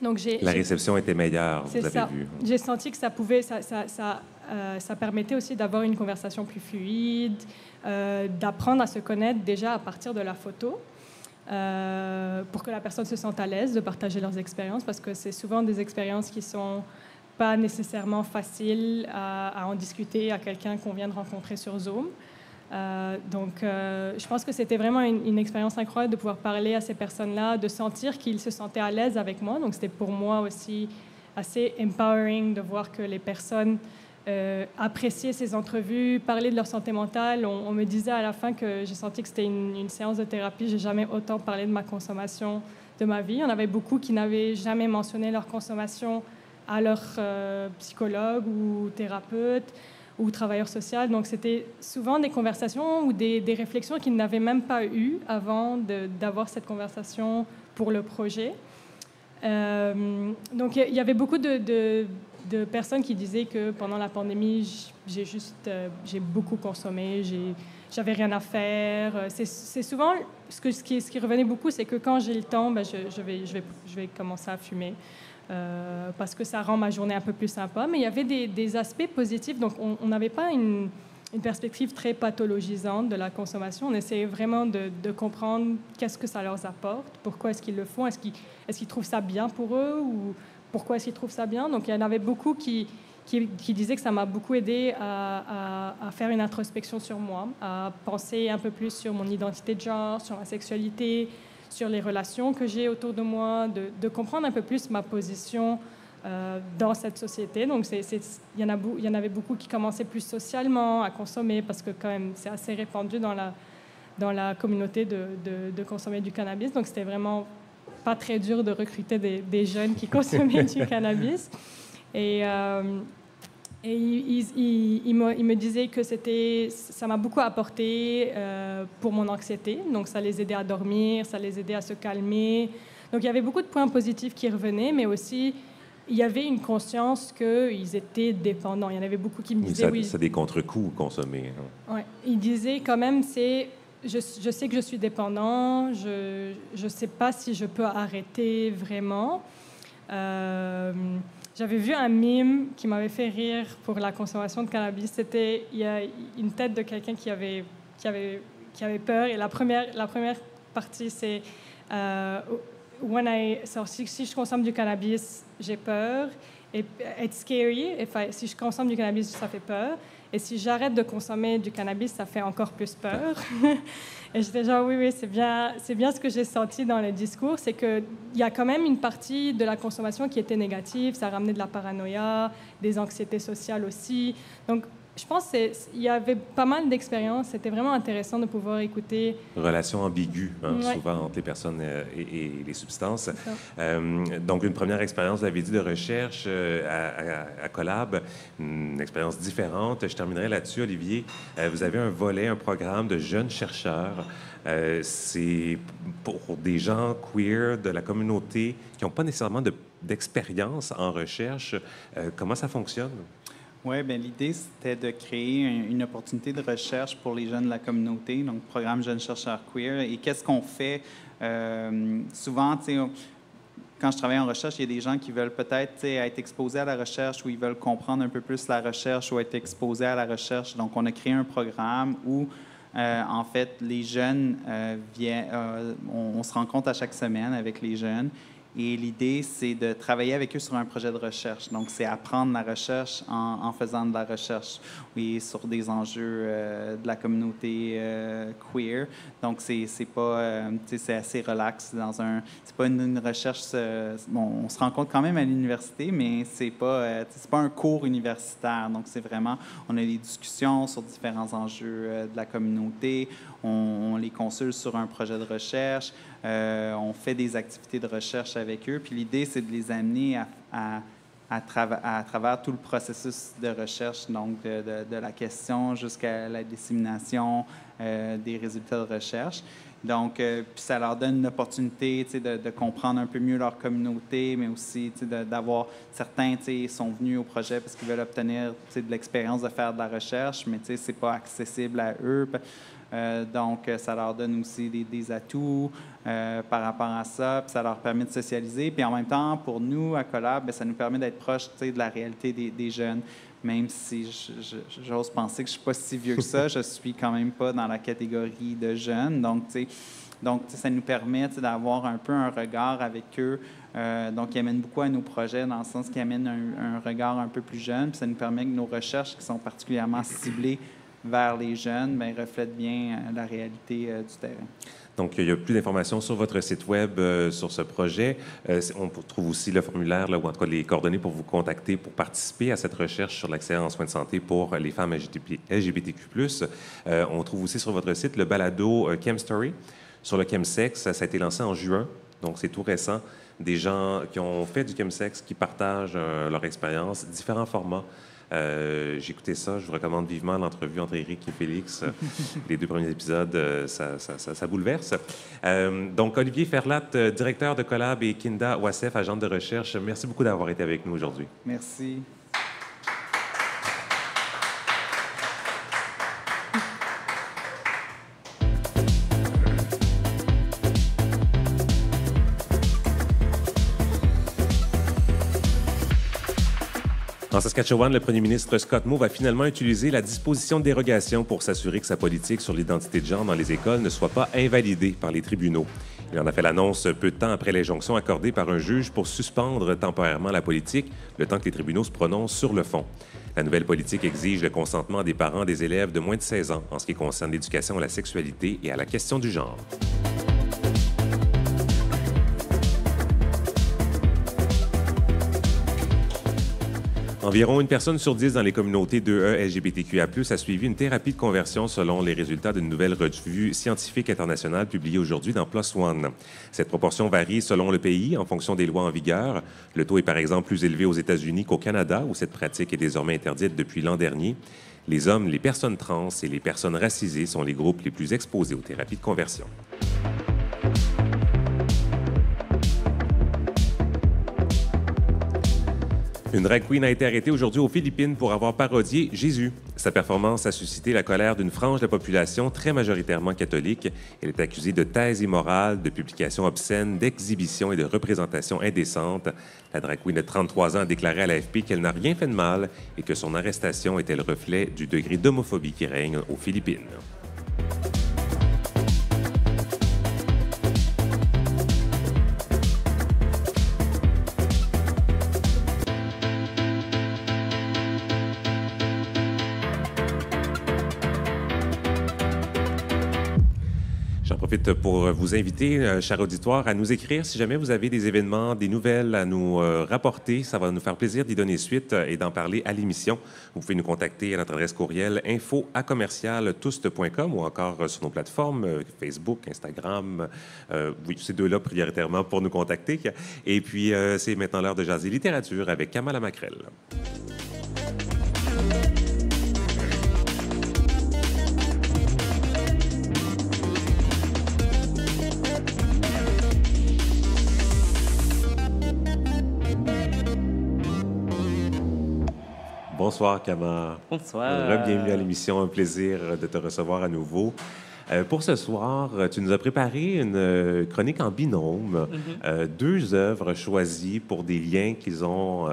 S2: Donc
S1: la réception était meilleure, vous avez vu.
S2: J'ai senti que ça permettait aussi d'avoir une conversation plus fluide, d'apprendre à se connaître déjà à partir de la photo, pour que la personne se sente à l'aise de partager leurs expériences, parce que c'est souvent des expériences qui sont pas nécessairement faciles à en discuter à quelqu'un qu'on vient de rencontrer sur Zoom. Donc, je pense que c'était vraiment une expérience incroyable de pouvoir parler à ces personnes-là, de sentir qu'ils se sentaient à l'aise avec moi. Donc, c'était pour moi aussi assez empowering de voir que les personnes appréciaient ces entrevues, parlaient de leur santé mentale. On me disait à la fin que j'ai senti que c'était une séance de thérapie. J'ai jamais autant parlé de ma consommation de ma vie. Il y en avait beaucoup qui n'avaient jamais mentionné leur consommation à leur psychologue ou thérapeute ou travailleur social. Donc, c'était souvent des conversations ou des réflexions qu'ils n'avaient même pas eues avant d'avoir cette conversation pour le projet. Donc, il y avait beaucoup de personnes qui disaient que pendant la pandémie, j'ai beaucoup consommé, j'avais rien à faire. C'est souvent ce qui revenait beaucoup, c'est que quand j'ai le temps, je vais commencer à fumer. Parce que ça rend ma journée un peu plus sympa. Mais il y avait des aspects positifs. Donc, on n'avait pas une perspective très pathologisante de la consommation. On essayait vraiment de comprendre qu'est-ce que ça leur apporte, pourquoi est-ce qu'ils le font, est-ce qu'ils trouvent ça bien pour eux ou pourquoi est-ce qu'ils trouvent ça bien. Donc, il y en avait beaucoup qui disaient que ça m'a beaucoup aidé à faire une introspection sur moi, à penser un peu plus sur mon identité de genre, sur ma sexualité, sur les relations que j'ai autour de moi, de comprendre un peu plus ma position dans cette société. Donc, il y en avait beaucoup qui commençaient plus socialement à consommer, parce que quand même, c'est assez répandu dans la communauté de consommer du cannabis. Donc, c'était vraiment pas très dur de recruter des jeunes qui consommaient du cannabis. Et il me disait que ça m'a beaucoup apporté pour mon anxiété. Donc, ça les aidait à dormir, ça les aidait à se calmer. Donc, il y avait beaucoup de points positifs qui revenaient, mais aussi, il y avait une conscience qu'ils étaient dépendants. Il y en avait beaucoup qui me disaient...
S1: Oui, c'est des contre-coups consommer. Hein.
S2: Ouais. Ils disaient quand même, je sais que je suis dépendant, je ne sais pas si je peux arrêter vraiment. J'avais vu un meme qui m'avait fait rire pour la consommation de cannabis. Il y a une tête de quelqu'un qui avait peur. Et la première partie, c'est si je consomme du cannabis, j'ai peur. Et it's scary. Si je consomme du cannabis, ça fait peur. Et si j'arrête de consommer du cannabis, ça fait encore plus peur. Et j'étais genre, oui, c'est bien ce que j'ai senti dans le discours, c'est qu'il y a quand même une partie de la consommation qui était négative, ça ramenait de la paranoïa, des anxiétés sociales aussi. Donc, je pense qu'il y avait pas mal d'expériences, c'était vraiment intéressant de pouvoir écouter.
S1: Relation ambiguë, hein,
S2: ouais.
S1: Souvent, entre les personnes et les substances. Donc, une première expérience, vous avez dit, de recherche à Collab, une expérience différente. Je terminerai là-dessus, Olivier. Vous avez un volet, un programme de jeunes chercheurs. C'est pour des gens queer de la communauté qui n'ont pas nécessairement d'expérience en recherche. Comment ça fonctionne?
S3: Oui, bien, l'idée, c'était de créer une opportunité de recherche pour les jeunes de la communauté, donc programme Jeunes chercheurs queer. Et qu'est-ce qu'on fait? Souvent, tu sais, quand je travaille en recherche, il y a des gens qui veulent peut-être être exposés à la recherche ou ils veulent comprendre un peu plus la recherche ou être exposés à la recherche. Donc, on a créé un programme où, en fait, les jeunes viennent, on se rencontre à chaque semaine avec les jeunes. Et l'idée, c'est de travailler avec eux sur un projet de recherche. Donc, c'est apprendre la recherche en faisant de la recherche, oui, sur des enjeux de la communauté queer. Donc, c'est pas, c'est assez relax. C'est pas une recherche. Bon, on se rencontre quand même à l'université, mais c'est pas un cours universitaire. Donc, c'est vraiment, on a des discussions sur différents enjeux de la communauté. On les consulte sur un projet de recherche. On fait des activités de recherche avec eux. Puis l'idée, c'est de les amener à travers tout le processus de recherche, donc de la question jusqu'à la dissémination des résultats de recherche. Donc, puis ça leur donne une opportunité de comprendre un peu mieux leur communauté, mais aussi d'avoir certains sont venus au projet parce qu'ils veulent obtenir de l'expérience de faire de la recherche, mais ce n'est pas accessible à eux. Donc, ça leur donne aussi des atouts par rapport à ça, puis ça leur permet de socialiser. Puis en même temps, pour nous, à Collab, bien, ça nous permet d'être proche de la réalité des jeunes. Même si j'ose penser que je ne suis pas si vieux que ça, je ne suis quand même pas dans la catégorie de jeunes. Donc, ça nous permet d'avoir un peu un regard avec eux. Donc, ils amènent beaucoup à nos projets dans le sens qu'ils amènent un regard un peu plus jeune. Puis ça nous permet que nos recherches qui sont particulièrement ciblées vers les jeunes, bien, reflètent bien la réalité du terrain.
S1: Donc, il y a plus d'informations sur votre site Web sur ce projet. On trouve aussi le formulaire, là, ou en tout cas les coordonnées pour vous contacter pour participer à cette recherche sur l'accès en soins de santé pour les femmes LGBTQ+. On trouve aussi sur votre site le balado ChemStory sur le chemsex. Ça a été lancé en juin, donc c'est tout récent. Des gens qui ont fait du chemsex, qui partagent leur expérience, différents formats. J'ai écouté ça, je vous recommande vivement l'entrevue entre Éric et Félix. Les 2 premiers épisodes, ça bouleverse. Donc, Olivier Ferlat, directeur de Collab, et Kinda Wassef, agente de recherche, merci beaucoup d'avoir été avec nous aujourd'hui.
S3: Merci.
S1: En Saskatchewan, le premier ministre Scott Moe va finalement utiliser la disposition de dérogation pour s'assurer que sa politique sur l'identité de genre dans les écoles ne soit pas invalidée par les tribunaux. Il en a fait l'annonce peu de temps après l'injonction accordée par un juge pour suspendre temporairement la politique, le temps que les tribunaux se prononcent sur le fond. La nouvelle politique exige le consentement des parents des élèves de moins de 16 ans en ce qui concerne l'éducation à la sexualité et à la question du genre. Environ 1 personne sur 10 dans les communautés 2E LGBTQIA+, a suivi une thérapie de conversion selon les résultats d'une nouvelle revue scientifique internationale publiée aujourd'hui dans PLOS ONE. Cette proportion varie selon le pays en fonction des lois en vigueur. Le taux est par exemple plus élevé aux États-Unis qu'au Canada, où cette pratique est désormais interdite depuis l'an dernier. Les hommes, les personnes trans et les personnes racisées sont les groupes les plus exposés aux thérapies de conversion. Une drag queen a été arrêtée aujourd'hui aux Philippines pour avoir parodié Jésus. Sa performance a suscité la colère d'une frange de la population très majoritairement catholique. Elle est accusée de thèse immorale, de publications obscènes, d'exhibitions et de représentations indécentes. La drag queen de 33 ans a déclaré à l'AFP qu'elle n'a rien fait de mal et que son arrestation était le reflet du degré d'homophobie qui règne aux Philippines. J'en profite pour vous inviter, cher auditoire, à nous écrire si jamais vous avez des événements, des nouvelles à nous rapporter. Ça va nous faire plaisir d'y donner suite et d'en parler à l'émission. Vous pouvez nous contacter à notre adresse courriel info@commercialtouste.com ou encore sur nos plateformes Facebook, Instagram. Oui, ces 2-là prioritairement pour nous contacter. Et puis, c'est maintenant l'heure de jaser littérature avec Kamala Macrel. Bonsoir, Kama.
S4: Bonsoir.
S1: Bienvenue à l'émission. Un plaisir de te recevoir à nouveau. Pour ce soir, tu nous as préparé une chronique en binôme, deux œuvres choisies pour des liens qu'elles ont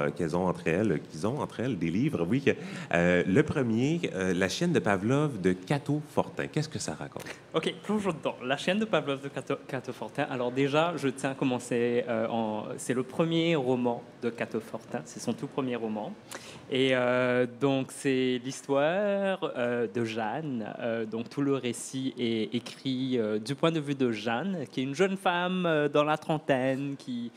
S1: entre elles, des livres, oui. Le premier, La chienne de Pavlov de Cato Fortin. Qu'est-ce que ça raconte?
S4: OK, plongeons dedans. La chienne de Pavlov de Cato Fortin. Alors déjà, je tiens à commencer. C'est le premier roman de Cato Fortin. C'est son tout premier roman. Et donc, c'est l'histoire de Jeanne. Donc, tout le récit est écrit du point de vue de Jeanne, qui est une jeune femme dans la trentaine qui...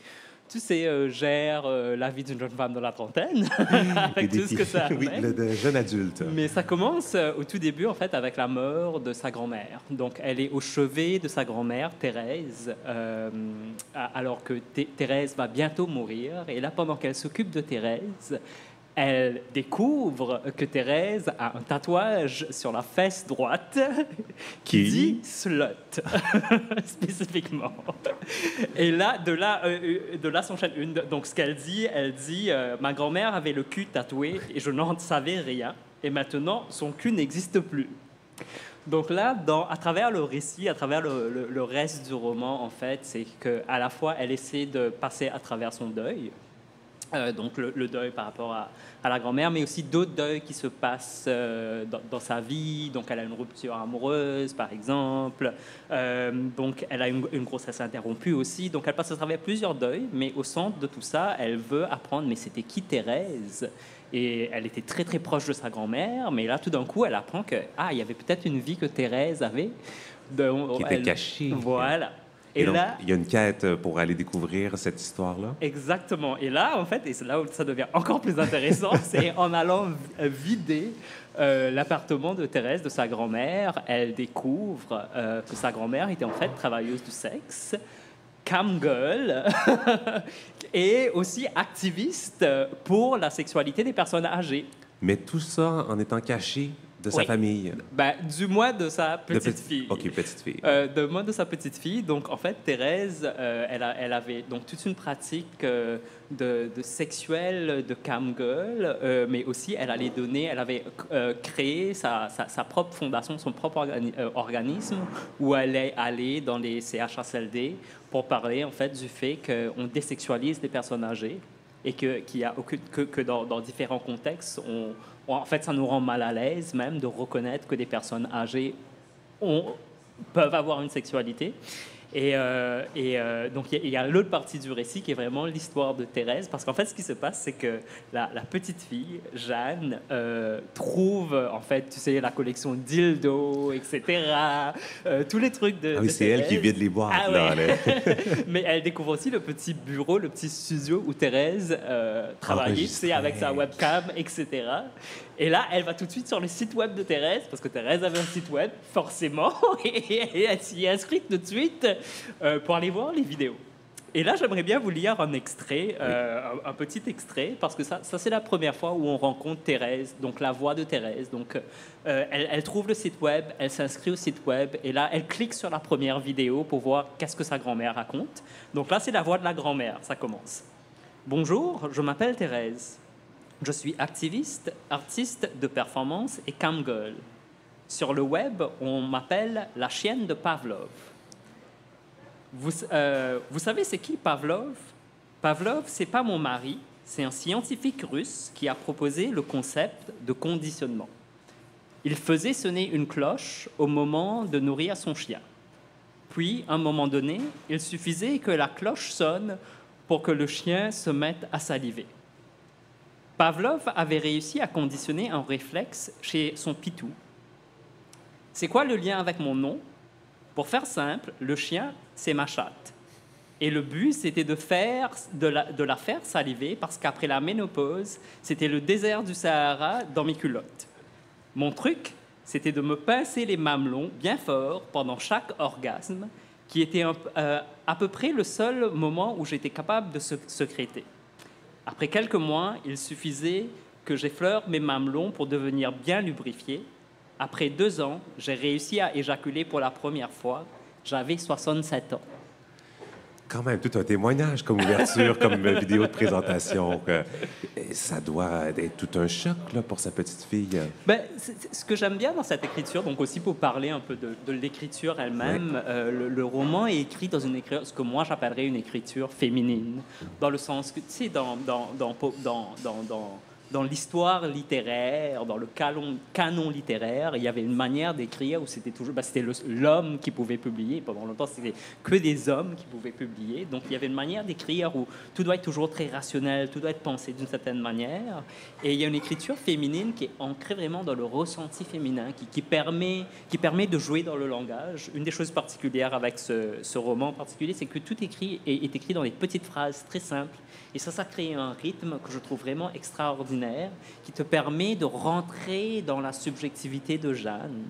S4: Tu sais, gère la vie d'une jeune femme dans la trentaine, avec tout ce que ça
S1: oui,
S4: amène.
S1: le jeune adulte.
S4: Mais ça commence au tout début, en fait, avec la mort de sa grand-mère. Donc, elle est au chevet de sa grand-mère, Thérèse, alors que Thérèse va bientôt mourir. Et là, pendant qu'elle s'occupe de Thérèse, elle découvre que Thérèse a un tatouage sur la fesse droite qui dit « slut », spécifiquement. Et là, de là s'enchaîne une. Donc, ce qu'elle dit, ma grand-mère avait le cul tatoué et je n'en savais rien. Et maintenant, son cul n'existe plus. » Donc là, à travers le récit, à travers le reste du roman, en fait, c'est qu'à la fois, elle essaie de passer à travers son deuil, donc le deuil par rapport à la grand-mère, mais aussi d'autres deuils qui se passent dans sa vie. Donc elle a une rupture amoureuse, par exemple. Donc elle a une grossesse interrompue aussi. Donc elle passe à travers plusieurs deuils, mais au centre de tout ça, elle veut apprendre, mais c'était qui Thérèse? Et elle était très, très proche de sa grand-mère, mais là, tout d'un coup, elle apprend il y avait peut-être une vie que Thérèse avait.
S1: Qui était cachée.
S4: Voilà.
S1: Et donc, là, il y a une quête pour aller découvrir cette histoire-là.
S4: Exactement. Et là, en fait, et c'est là où ça devient encore plus intéressant, c'est en allant vider l'appartement de Thérèse, de sa grand-mère, elle découvre que sa grand-mère était en fait travailleuse du sexe, camgirl, et aussi activiste pour la sexualité des personnes âgées.
S1: Mais tout ça en étant caché de sa famille.
S4: Ben, du moins de sa petite fille.
S1: OK, petite fille.
S4: De moins de sa petite fille. Donc, en fait, Thérèse, elle avait donc toute une pratique de sexuelle, de camgirl, mais aussi elle avait créé sa propre fondation, son propre organisme, où elle est allée dans les CHSLD pour parler, en fait, du fait qu'on désexualise les personnes âgées et que dans différents contextes, en fait, ça nous rend mal à l'aise même de reconnaître que des personnes âgées peuvent avoir une sexualité. Et donc, il y a l'autre partie du récit qui est vraiment l'histoire de Thérèse, parce qu'en fait, ce qui se passe, c'est que la petite fille, Jeanne, trouve, en fait, tu sais, la collection dildo, etc., tous les trucs de
S1: oui, c'est
S4: Thérèse.
S1: Elle qui vide les boîtes, là.
S4: Mais elle découvre aussi le petit bureau, le petit studio où Thérèse travaillait, tu sais, avec sa webcam, etc. Et là, elle va tout de suite sur le site web de Thérèse, parce que Thérèse avait un site web, forcément, et elle s'y est inscrite tout de suite pour aller voir les vidéos. Et là, j'aimerais bien vous lire un extrait, un petit extrait, parce que ça c'est la première fois où on rencontre Thérèse, donc la voix de Thérèse. Donc, elle trouve le site web, elle s'inscrit au site web, et là, elle clique sur la première vidéo pour voir qu'est-ce que sa grand-mère raconte. Donc là, c'est la voix de la grand-mère, ça commence. « Bonjour, je m'appelle Thérèse. Je suis activiste, artiste de performance et camgirl. Sur le web, on m'appelle la chienne de Pavlov. Vous savez c'est qui Pavlov? Pavlov, c'est pas mon mari, c'est un scientifique russe qui a proposé le concept de conditionnement. Il faisait sonner une cloche au moment de nourrir son chien. Puis, à un moment donné, il suffisait que la cloche sonne pour que le chien se mette à saliver. Pavlov avait réussi à conditionner un réflexe chez son pitou. C'est quoi le lien avec mon nom? Pour faire simple, le chien, c'est ma chatte. Et le but, c'était de la faire saliver parce qu'après la ménopause, c'était le désert du Sahara dans mes culottes. Mon truc, c'était de me pincer les mamelons bien fort pendant chaque orgasme, qui était à peu près le seul moment où j'étais capable de sécréter. Après quelques mois, il suffisait que j'effleure mes mamelons pour devenir bien lubrifiés. Après 2 ans, j'ai réussi à éjaculer pour la première fois. J'avais 67 ans.
S1: quand même tout un témoignage comme ouverture, comme vidéo de présentation. Ça doit être tout un choc là, pour sa petite fille.
S4: Ben, ce que j'aime bien dans cette écriture, donc aussi pour parler un peu de l'écriture elle-même, le roman est écrit dans une écriture, ce que moi j'appellerais une écriture féminine, dans le sens que, tu sais, dans l'histoire littéraire, dans le canon littéraire, il y avait une manière d'écrire où c'était toujours... c'était l'homme qui pouvait publier. Pendant longtemps, c'était que des hommes qui pouvaient publier. Donc, il y avait une manière d'écrire où tout doit être toujours très rationnel, tout doit être pensé d'une certaine manière. Et il y a une écriture féminine qui est ancrée vraiment dans le ressenti féminin, qui permet de jouer dans le langage. Une des choses particulières avec ce roman en particulier, c'est que tout est écrit dans des petites phrases très simples. Et ça crée un rythme que je trouve vraiment extraordinaire, qui te permet de rentrer dans la subjectivité de Jeanne.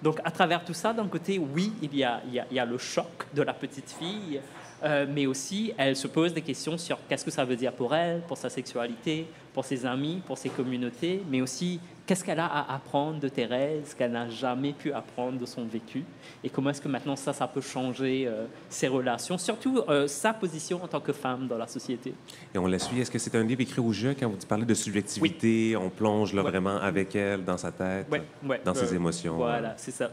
S4: Donc, à travers tout ça, d'un côté, oui, il y a le choc de la petite fille, mais aussi, elle se pose des questions sur qu'est-ce que ça veut dire pour elle, pour sa sexualité, pour ses amis, pour ses communautés, mais aussi qu'est-ce qu'elle a à apprendre de Thérèse qu'elle n'a jamais pu apprendre de son vécu, et comment est-ce que maintenant ça peut changer ses relations, surtout sa position en tant que femme dans la société.
S1: Et on la suit. Est-ce que c'est un livre écrit au jeu quand vous parlez de subjectivité? Oui. On plonge là, vraiment avec elle, dans sa tête, dans ses émotions.
S4: Voilà, c'est ça.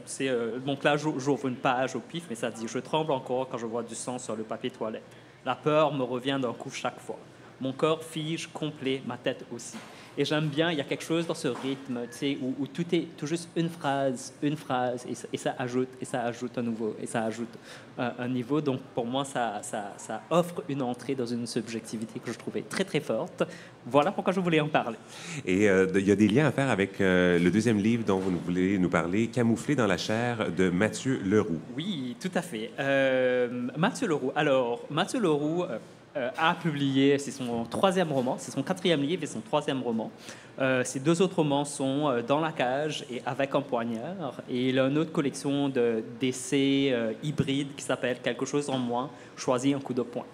S4: Donc là, j'ouvre une page au pif, mais ça dit « Je tremble encore quand je vois du sang sur le papier toilette. La peur me revient d'un coup chaque fois. Mon corps fige complet, ma tête aussi. » Et j'aime bien, il y a quelque chose dans ce rythme, tu sais, où tout est tout juste une phrase, et ça ajoute un nouveau, et ça ajoute un niveau. Donc pour moi, ça offre une entrée dans une subjectivité que je trouvais très, très forte. Voilà pourquoi je voulais en parler.
S1: Et il y a des liens à faire avec le deuxième livre dont vous voulez nous parler, Camouflé dans la chair, de Mathieu Leroux.
S4: Oui, tout à fait. Mathieu Leroux. Alors, Mathieu Leroux... a publié, c'est son troisième roman, c'est son quatrième livre et son troisième roman. Ses deux autres romans sont Dans la cage et Avec un poignard. Et il a une autre collection d'essais hybrides qui s'appelle Quelque chose en moins, choisis un coup de poing.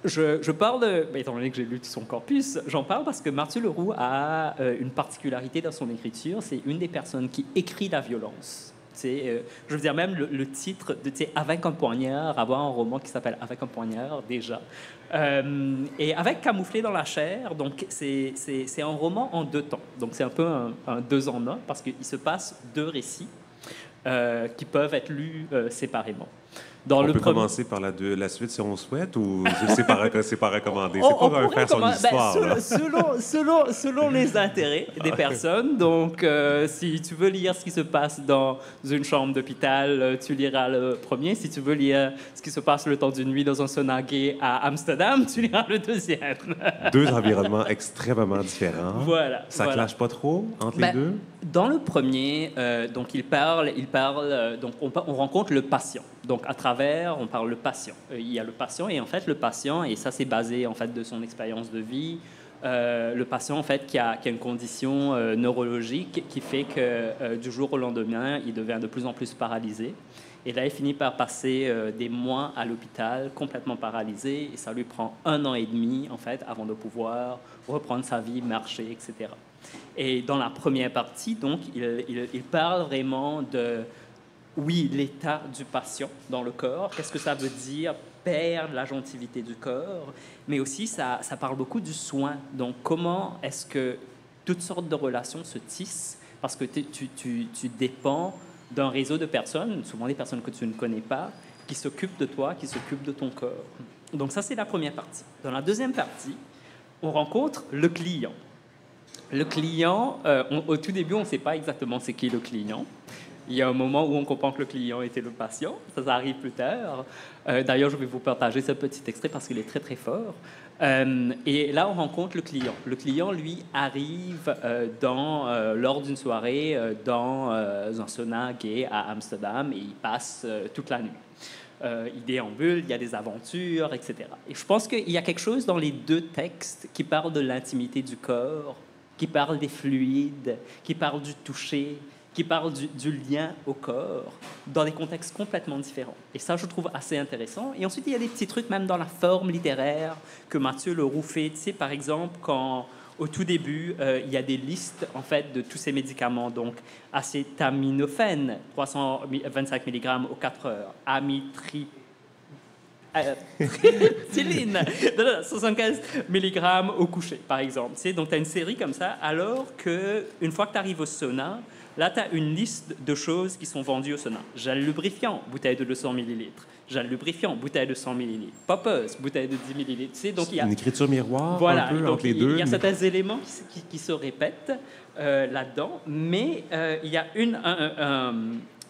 S4: Je parle, étant donné que j'ai lu tout son corpus, j'en parle parce que Mathieu Leroux a une particularité dans son écriture, c'est une des personnes qui écrit la violence. Je veux dire, même le titre de Avec un poignard, avoir un roman qui s'appelle Avec un poignard, déjà. Et avec Camouflé dans la chair, donc c'est un roman en deux temps. Donc c'est un peu un deux en un, parce qu'il se passe deux récits qui peuvent être lus séparément.
S1: On peut commencer par la suite si on souhaite, ou c'est pas recommandé? C'est pas un faire son histoire.
S4: Selon les intérêts des personnes. Donc, si tu veux lire ce qui se passe dans une chambre d'hôpital, tu liras le premier. Si tu veux lire ce qui se passe le temps d'une nuit dans un sauna gay à Amsterdam, tu liras le deuxième.
S1: Deux environnements extrêmement différents.
S4: Voilà.
S1: Ça clash pas trop entre les deux?
S4: Dans le premier, donc il parle donc on rencontre le patient. Donc, à travers, on parle le patient. Il y a le patient, et en fait, le patient, et ça, c'est basé, en fait, de son expérience de vie, le patient, en fait, qui a une condition neurologique qui fait que, du jour au lendemain, il devient de plus en plus paralysé. Et là, il finit par passer des mois à l'hôpital, complètement paralysé, et ça lui prend 1 an et demi, en fait, avant de pouvoir reprendre sa vie, marcher, etc. Et dans la première partie, donc, il parle vraiment de... Oui, l'état du patient dans le corps, qu'est-ce que ça veut dire perdre l'agentivité du corps, mais aussi ça parle beaucoup du soin. Donc, comment est-ce que toutes sortes de relations se tissent, parce que tu dépends d'un réseau de personnes, souvent des personnes que tu ne connais pas, qui s'occupent de toi, qui s'occupent de ton corps. Donc ça, c'est la première partie. Dans la deuxième partie, on rencontre le client. Le client, au tout début, on ne sait pas exactement c'est qui le client. Il y a un moment où on comprend que le client était le patient. Ça arrive plus tard. D'ailleurs, je vais vous partager ce petit extrait parce qu'il est très, très fort. Et là, on rencontre le client. Le client, lui, arrive lors d'une soirée dans un sauna gay à Amsterdam, et il passe toute la nuit. Il déambule, il y a des aventures, etc. Et je pense qu'il y a quelque chose dans les deux textes qui parle de l'intimité du corps, qui parle des fluides, qui parle du toucher, qui parle du lien au corps, dans des contextes complètement différents. Et ça, je trouve assez intéressant. Et ensuite, il y a des petits trucs, même dans la forme littéraire, que Mathieu Leroux fait. Tu sais, par exemple, quand, au tout début, il y a des listes, en fait, de tous ces médicaments. Donc, acétaminophène, 325 mg aux 4 heures. Céline, 75 mg au coucher, par exemple. Donc, tu as une série comme ça, alors qu'une fois que tu arrives au sauna, là, tu as une liste de choses qui sont vendues au sauna. Gel lubrifiant, bouteille de 200 ml. Gel lubrifiant, bouteille de 100 ml. Poppeuse, bouteille de 10 ml. Donc, il y a
S1: une écriture miroir
S4: voilà,
S1: un peu
S4: donc
S1: entre les deux.
S4: Il y a certains éléments qui se répètent là-dedans, mais il y a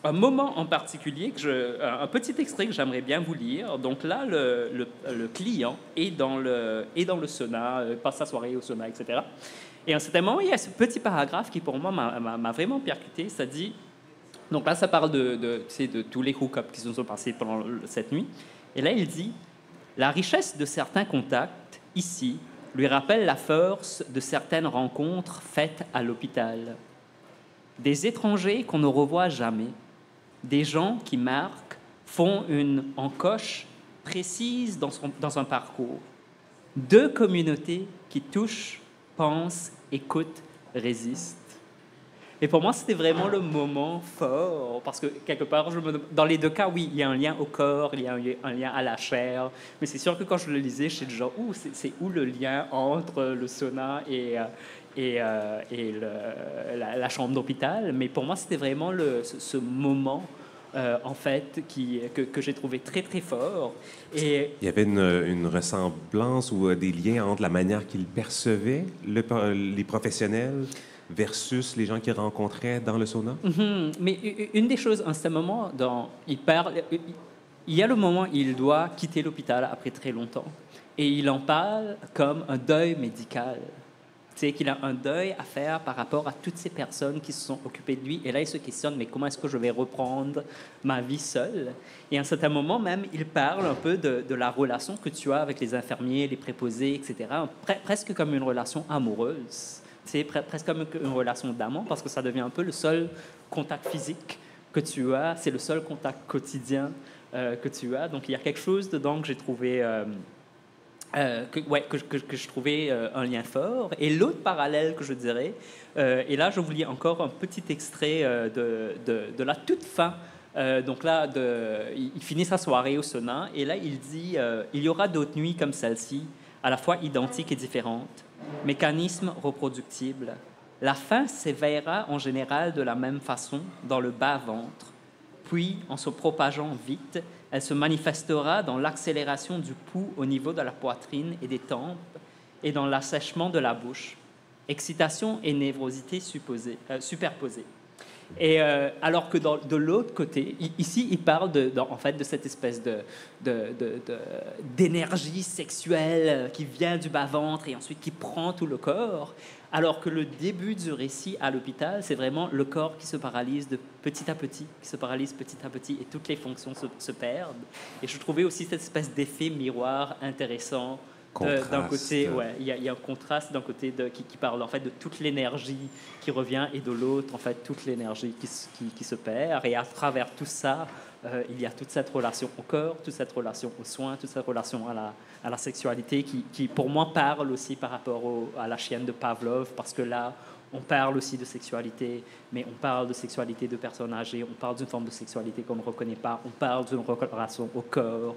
S4: un moment en particulier, un petit extrait que j'aimerais bien vous lire. Donc là, le client est dans le sauna, passe sa soirée au sauna, etc. Et à un certain moment, il y a ce petit paragraphe qui, pour moi, m'a vraiment percuté. Ça dit... Donc là, ça parle de tous les hookups qui se sont passés pendant cette nuit. Et là, il dit « La richesse de certains contacts, ici, lui rappelle la force de certaines rencontres faites à l'hôpital. Des étrangers qu'on ne revoit jamais, des gens qui marquent, font une encoche précise dans un parcours. Deux communautés qui touchent, pensent, écoutent, résistent. » Et pour moi, c'était vraiment le moment fort, parce que quelque part, dans les deux cas, oui, il y a un lien au corps, il y a un lien à la chair, mais c'est sûr que quand je le lisais, j'étais genre, c'est où le lien entre le sauna et la chambre d'hôpital? Mais pour moi, c'était vraiment ce moment, en fait, que j'ai trouvé très, très fort. Et
S1: il y avait une ressemblance ou des liens entre la manière qu'ils percevaient les professionnels versus les gens qu'ils rencontraient dans le sauna?
S4: Mais une des choses, en ce moment, il y a le moment où il doit quitter l'hôpital après très longtemps. Et il en parle comme un deuil médical. Tu sais, qu'il a un deuil à faire par rapport à toutes ces personnes qui se sont occupées de lui. Et là, il se questionne, mais comment est-ce que je vais reprendre ma vie seule? Et à un certain moment même, il parle un peu de la relation que tu as avec les infirmiers, les préposés, etc. Presque comme une relation amoureuse. C'est presque comme une relation d'amant, parce que ça devient un peu le seul contact physique que tu as, c'est le seul contact quotidien que tu as. Donc il y a quelque chose dedans que j'ai trouvé, que je trouvais un lien fort. Et l'autre parallèle que je dirais, et là je vous lis encore un petit extrait de la toute fin. Donc là, il finit sa soirée au sauna, et là il dit il y aura d'autres nuits comme celle-ci, à la fois identiques et différentes. Mécanisme reproductible. La faim s'éveillera en général de la même façon dans le bas-ventre. Puis, en se propageant vite, elle se manifestera dans l'accélération du pouls au niveau de la poitrine et des tempes et dans l'assèchement de la bouche. Excitation et névrosité superposées. Et alors que de l'autre côté, ici, il parle en fait, de cette espèce d'énergie sexuelle qui vient du bas-ventre et ensuite qui prend tout le corps, alors que le début du récit à l'hôpital, c'est vraiment le corps qui se paralyse de petit à petit, qui se paralyse petit à petit, et toutes les fonctions se perdent. Et je trouvais aussi cette espèce d'effet miroir intéressant. D'un côté, il y a un contraste d'un côté qui parle en fait de toute l'énergie qui revient, et de l'autre en fait toute l'énergie qui se perd. Et à travers tout ça, il y a toute cette relation au corps, toute cette relation aux soins, toute cette relation à la sexualité qui pour moi parle aussi par rapport à la chienne de Pavlov, parce que là on parle aussi de sexualité, mais on parle de sexualité de personnes âgées, on parle d'une forme de sexualité qu'on ne reconnaît pas, on parle d'une relation au corps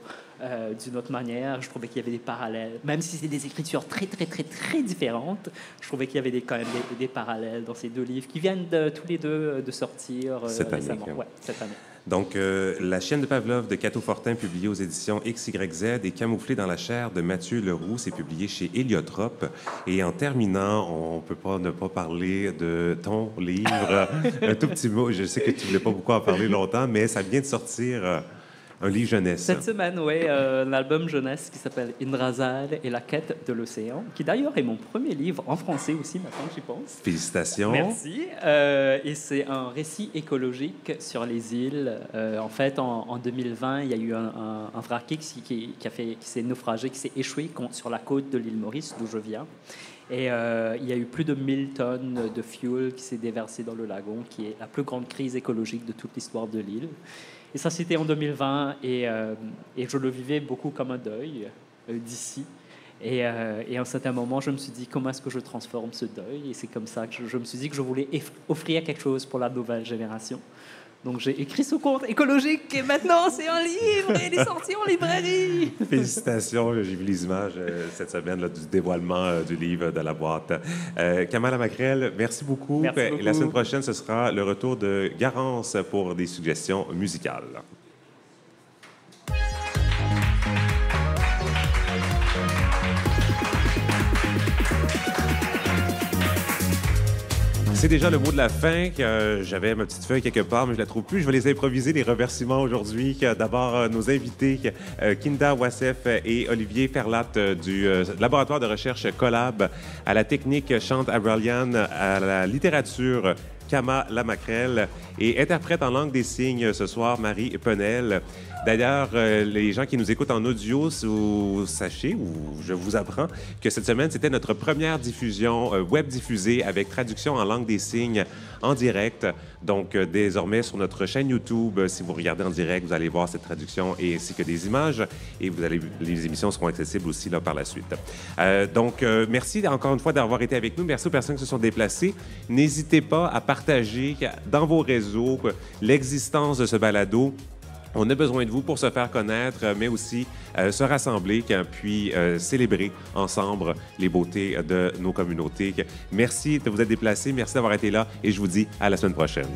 S4: d'une autre manière. Je trouvais qu'il y avait des parallèles, même si c'est des écritures très, très, très, très différentes, je trouvais qu'il y avait quand même des parallèles dans ces deux livres qui viennent tous les deux de sortir récemment. Cette année.
S1: Donc, La chienne de Pavlov de Cato Fortin, publié aux éditions XYZ, et Camouflé dans la chair de Mathieu Leroux, c'est publié chez Héliotrope. Et en terminant, on ne peut pas ne pas parler de ton livre. Un tout petit mot, je sais que tu ne voulais pas beaucoup en parler longtemps, mais ça vient de sortir... un livre jeunesse.
S4: Cette semaine, oui, un album jeunesse qui s'appelle Indrazal et la quête de l'océan, qui d'ailleurs est mon premier livre en français aussi, maintenant que j'y pense.
S1: Félicitations.
S4: Merci. Et c'est un récit écologique sur les îles. En fait, en 2020, il y a eu un vraquier qui s'est naufragé, qui s'est échoué sur la côte de l'île Maurice, d'où je viens. Et il y a eu plus de 1000 tonnes de fuel qui s'est déversé dans le lagon, qui est la plus grande crise écologique de toute l'histoire de l'île. Et ça, c'était en 2020, et je le vivais beaucoup comme un deuil d'ici. Et à un certain moment, je me suis dit, comment est-ce que je transforme ce deuil? Et c'est comme ça que je me suis dit que je voulais offrir quelque chose pour la nouvelle génération. Donc j'ai écrit ce conte écologique et maintenant c'est un livre et il est sorti en librairie.
S1: Félicitations, j'ai vu les images cette semaine là, du dévoilement du livre de la boîte. Kamala Macrel, merci beaucoup.
S4: Merci beaucoup.
S1: La semaine prochaine, ce sera le retour de Garance pour des suggestions musicales. C'est déjà le mot de la fin. J'avais ma petite feuille quelque part, mais je la trouve plus. Je vais les improviser, les remerciements aujourd'hui. D'abord, nos invités, Kinda Wassef et Olivier Ferlat du laboratoire de recherche Collab, à la technique Chante Abralian, à la littérature Kama Lamacrel et interprète en langue des signes ce soir, Marie Penel. D'ailleurs, les gens qui nous écoutent en audio, sachez, ou je vous apprends, que cette semaine, c'était notre première diffusion web diffusée avec traduction en langue des signes en direct. Donc, désormais, sur notre chaîne YouTube, si vous regardez en direct, vous allez voir cette traduction et ainsi que des images. Et les émissions seront accessibles aussi là, par la suite. Donc, merci encore une fois d'avoir été avec nous. Merci aux personnes qui se sont déplacées. N'hésitez pas à partager dans vos réseaux l'existence de ce balado. On a besoin de vous pour se faire connaître, mais aussi se rassembler, puis célébrer ensemble les beautés de nos communautés. Merci de vous être déplacés, merci d'avoir été là et je vous dis à la semaine prochaine.